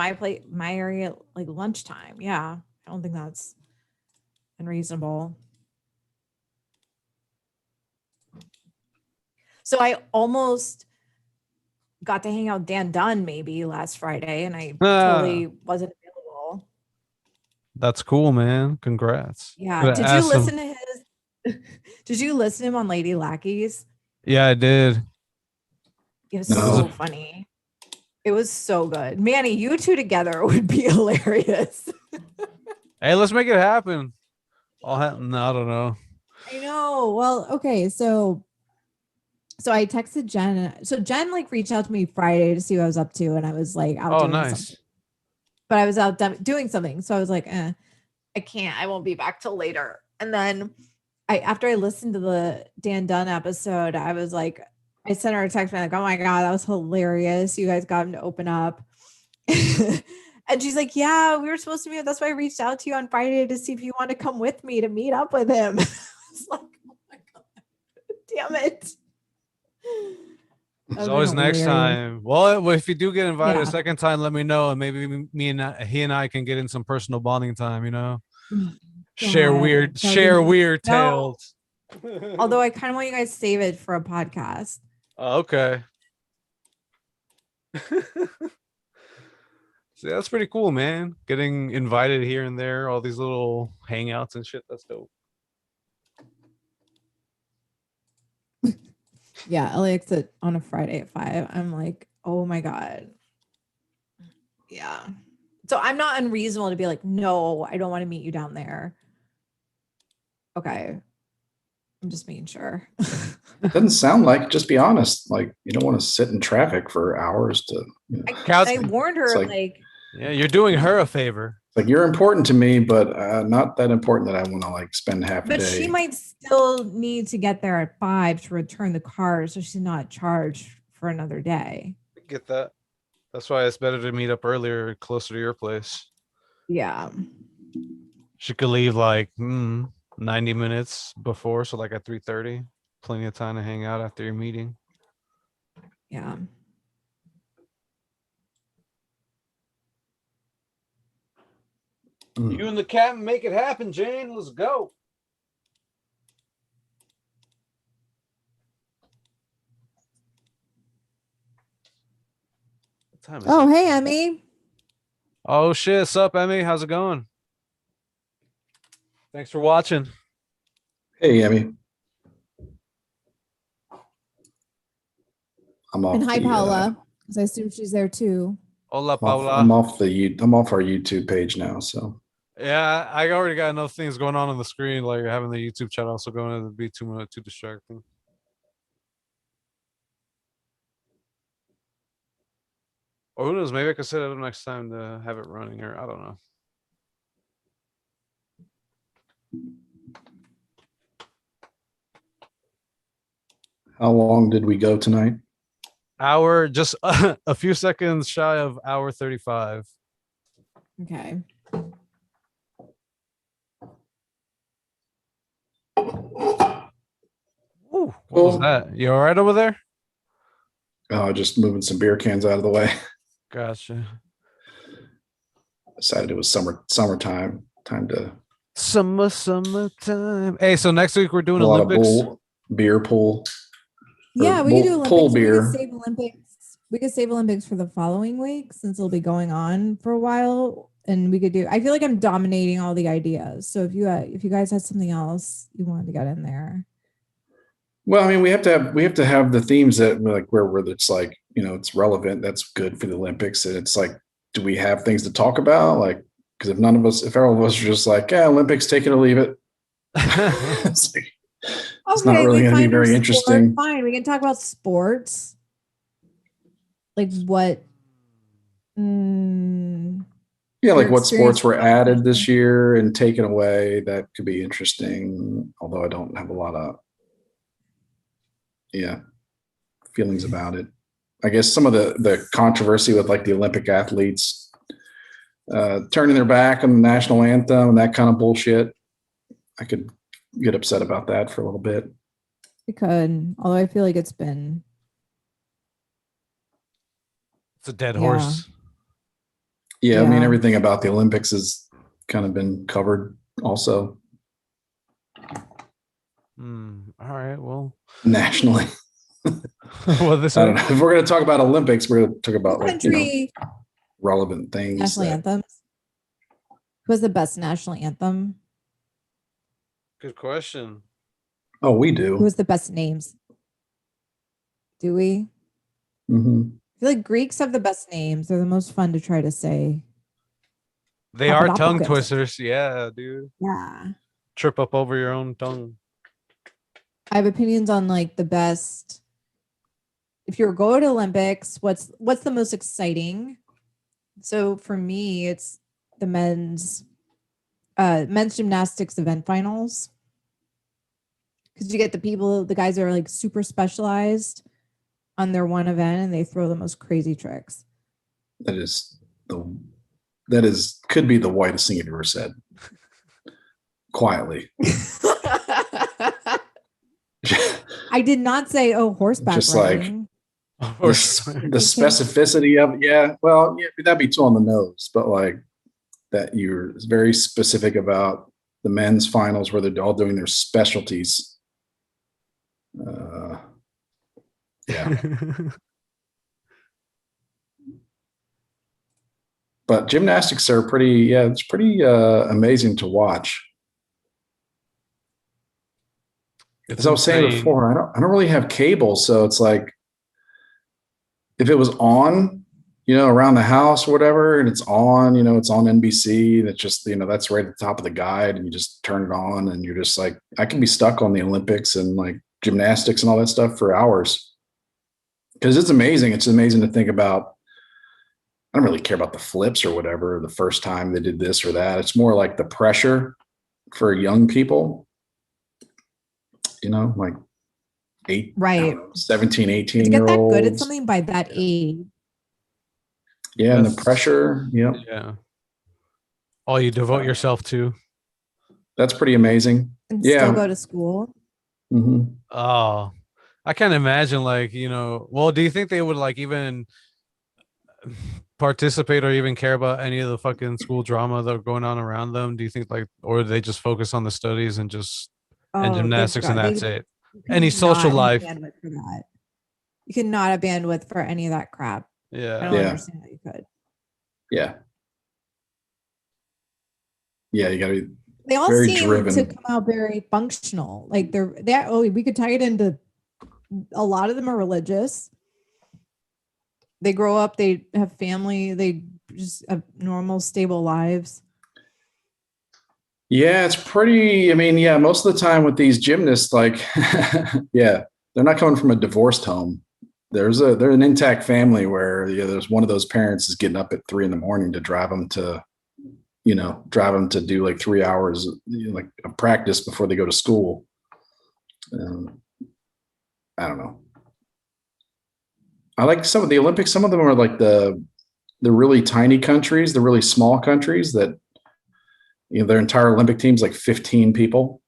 my area like lunchtime? Yeah. I don't think that's unreasonable. So I almost got to hang out with Dan Dunn maybe last Friday and I totally wasn't available. That's cool, man. Congrats. Yeah. Did you listen to his? Did you listen to him on Lady Lackeys? Yeah, I did. It was so funny. It was so good. Manny, you two together would be hilarious. Hey, let's make it happen. No, I don't know. I know. Well, okay. So I texted Jen. So Jen like reached out to me Friday to see what I was up to. And I was like, out doing something. But I was out doing something. So I was like, I can't. I won't be back till later. And then after I listened to the Dan Dunn episode, I was like, I sent her a text like, oh my God, that was hilarious. You guys got him to open up. And she's like, yeah, we were supposed to meet. That's why I reached out to you on Friday to see if you want to come with me to meet up with him. It's like, oh my God, damn it. It's always next time. Well, if you do get invited a second time, let me know. And maybe he and I can get in some personal bonding time, you know? God, share weird tales. Although I kind of want you guys to save it for a podcast. Okay. See, that's pretty cool, man. Getting invited here and there, all these little hangouts and shit. That's dope. Yeah, LAX on a Friday at 5. I'm like, oh my God. Yeah. So I'm not unreasonable to be like, no, I don't want to meet you down there. Okay. I'm just making sure. It doesn't sound like, just be honest. Like you don't want to sit in traffic for hours to. You know, I warned her like yeah, you're doing her a favor. Like you're important to me, but not that important that I want to like spend half a day. But she might still need to get there at 5 to return the car, so she's not charged for another day. Get that. That's why it's better to meet up earlier, closer to your place. Yeah. She could leave like 90 minutes before, so like at 3:30. Plenty of time to hang out after your meeting. Yeah. You and the captain make it happen, Jane. Let's go. What time is it? Hey, Emmy. Oh shit. Sup, Emmy? How's it going? Thanks for watching. Hey, Emmy. I'm off. And hi, the, Paula, because I assume she's there too. Hola, I'm off, Paula. I'm off our YouTube page now. So Yeah, I already got enough things going on the screen, like having the YouTube chat also going to be too distracting. Or who knows? Maybe I could set it up next time to have it running, or I don't know. how long did we go tonight? Hour, just a few seconds shy of hour 35. Okay. Ooh, what was that? You all right over there? Oh, just moving some beer cans out of the way. Gotcha. Decided it was summertime. Time to Summertime. Hey, so next week we're doing a lot Olympics. of beer pool. Yeah, we could do Olympics. Pull We beer. could save Olympics. We could save Olympics for the following week since it'll be going on for a while. And we could do. I feel like I'm dominating all the ideas. So if you guys had something else you wanted to get in there. Well, I mean, we have to have the themes that like where it's like, you know, it's relevant. That's good for the Olympics. And it's like, do we have things to talk about? Like, because if all of us are just like, yeah, Olympics, take it or leave it. It's not really going to be very interesting. Fine, we can talk about sports. Like what? Yeah, like what sports were added this year and taken away. That could be interesting. Although I don't have a lot of feelings about it. I guess some of the controversy with like the Olympic athletes turning their back on the national anthem and that kind of bullshit. I could get upset about that for a little bit. You could, although I feel like it's a dead horse. Yeah, I mean, everything about the Olympics has kind of been covered also. All right, well. Nationally. Well, I don't know. If we're going to talk about Olympics, we're going to talk about relevant things. National anthems. Who was the best national anthem? Good question. Oh, we do. Who was the best names? Do we? Mm-hmm. I feel like Greeks have the best names. They're the most fun to try to say. They are tongue twisters. Yeah, dude. Yeah. Trip up over your own tongue. I have opinions on like the best. If you're going to Olympics, what's the most exciting? So for me, it's the men's gymnastics event finals. Because you get the guys that are like super specialized on their one event and they throw the most crazy tricks. Could be the whitest thing you've ever said. Quietly. I did not say horseback just riding. Like the specificity of that'd be too on the nose, but like that you're very specific about the men's finals where they're all doing their specialties. But gymnastics are it's pretty amazing to watch. As I was saying before, I don't really have cable, so it's like if it was on, around the house or whatever, and it's on, it's on NBC, and it's just, that's right at the top of the guide, and you just turn it on, and you're just like, I can be stuck on the Olympics and like gymnastics and all that stuff for hours because it's amazing. It's amazing to think about. I don't really care about the flips or whatever, the first time they did this or that. It's more like the pressure for young people, like 17, 18 to get that year-olds. good at something by that age. Yeah, and the pressure. Yep. Yeah. All you devote yourself to. That's pretty amazing. And still go to school. Mm-hmm. Oh, I can't imagine well, do you think they would like even participate or even care about any of the fucking school drama that are going on around them? Do you think or they just focus on the studies and just and gymnastics and that's it? Any social life. For that. You cannot have bandwidth for any of that crap. Yeah. I don't understand how you could. Yeah. Yeah, you gotta be they all very seem driven. To come out very functional. Like we could tie it into a lot of them are religious. They grow up, they have family, they just have normal, stable lives. Yeah, it's pretty. I mean, yeah, most of the time with these gymnasts, like, yeah, they're not coming from a divorced home. They're an intact family where there's one of those parents is getting up at 3 a.m. to drive them to, drive them to do like 3 hours like a practice before they go to school. I don't know. I like some of the Olympics. Some of them are like the really tiny countries, the really small countries that, their entire Olympic team's like 15 people,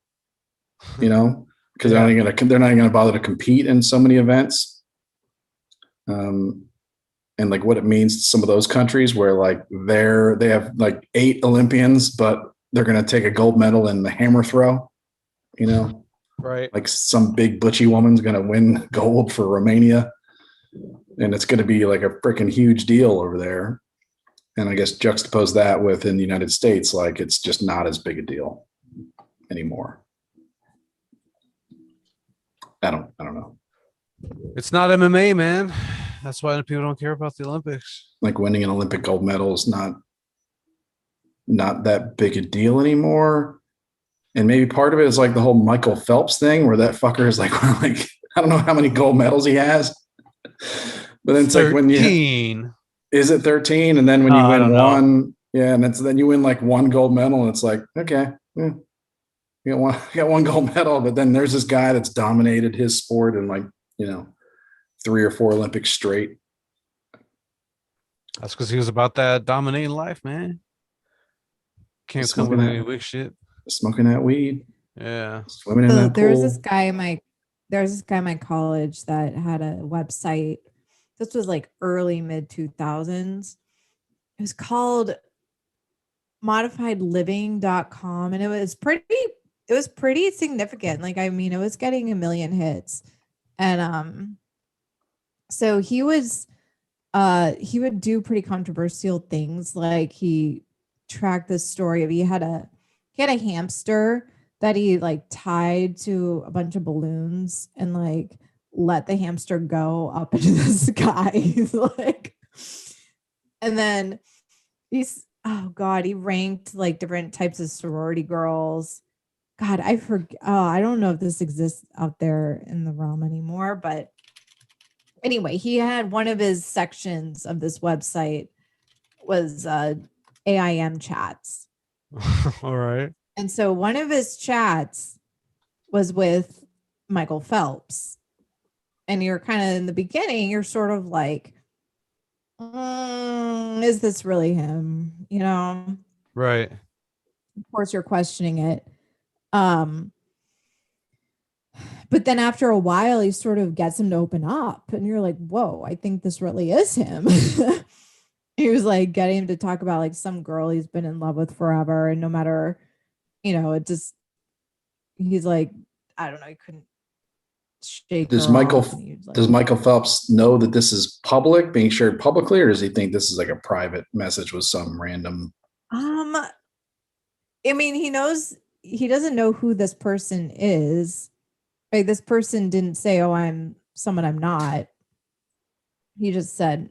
because they're not going to bother to compete in so many events. And like what it means to some of those countries where like they have like 8 Olympians, but they're going to take a gold medal in the hammer throw, right? Like some big butchy woman's going to win gold for Romania, and it's going to be like a freaking huge deal over there. And I guess juxtapose that with in the United States, like it's just not as big a deal anymore. I don't know. It's not MMA, man. That's why people don't care about the Olympics. Like winning an Olympic gold medal is not that big a deal anymore. And maybe part of it is like the whole Michael Phelps thing where that fucker is like I don't know how many gold medals he has. But then it's 13. Like when is it 13? And then when you win one, and then you win like one gold medal, and it's like, okay, you got one gold medal, but then there's this guy that's dominated his sport in like, 3 or 4 Olympics straight. That's because he was about that dominating life, man. Can't come with any weak shit. Smoking that weed. Yeah. Swimming in that pool. There's this guy in my college that had a website. This was like early mid 2000s. It was called modifiedliving.com, and it was pretty significant. Like, I mean, it was getting 1 million hits. And so he would do pretty controversial things. Like he tracked this story of he had a hamster that he like tied to a bunch of balloons and like let the hamster go up into the sky. Like, and then he ranked like different types of sorority girls. God, I forget. Oh, I don't know if this exists out there in the realm anymore, but anyway, he had one of his sections of this website was AIM chats. All right. And so one of his chats was with Michael Phelps. And you're kind of in the beginning, you're sort of like, is this really him? Right. Of course, you're questioning it. But then after a while, he sort of gets him to open up. And you're like, whoa, I think this really is him. He was like getting him to talk about like some girl he's been in love with forever. And no matter, it just, he's like, I don't know, he couldn't shake. Does Michael Phelps know that this is being shared publicly, or does he think this is like a private message with some random? I mean, he doesn't know who this person is. Like, this person didn't say, oh, I'm someone I'm not. He just said,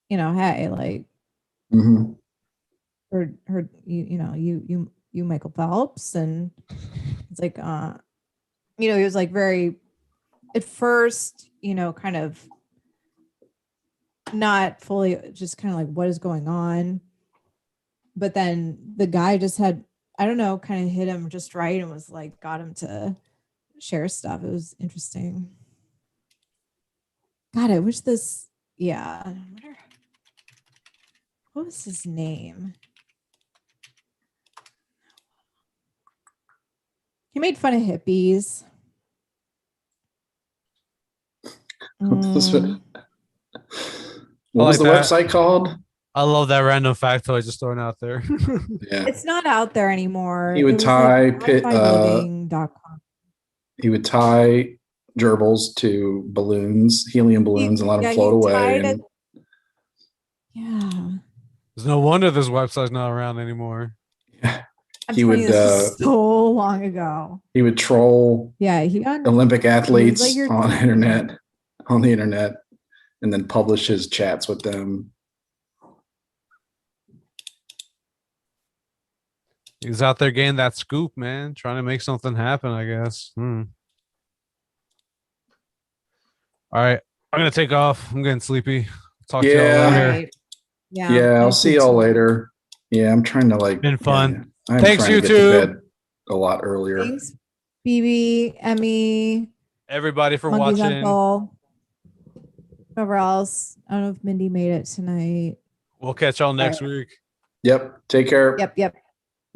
hey, like, her, you Michael Phelps. And it's like, he was like very, at first, kind of not fully, just kind of like, what is going on? But then the guy just had, I don't know, kind of hit him just right and was like, got him to share stuff. It was interesting. God, I wish this, what was his name? He made fun of hippies. What was the website called? I love that random factoid I just throwing out there. Yeah, it's not out there anymore. He would tie he would tie gerbils to balloons, helium balloons, and let them float away. There's no wonder this website's not around anymore. Yeah. He would so long ago. He would troll Olympic athletes on the internet, and then publish his chats with them. He's out there getting that scoop, man, trying to make something happen, I guess. All right. I'm going to take off. I'm getting sleepy. Talk to y'all later. Right. Yeah, I'll see y'all later. Yeah, I'm trying to like. Been fun. I'm Thanks, trying to get YouTube. to bed a lot earlier. Thanks, BB, Emmy, everybody for Monkey's watching. Uncle, whoever else. I don't know if Mindy made it tonight. We'll catch y'all next week. Yep. Take care. Yep.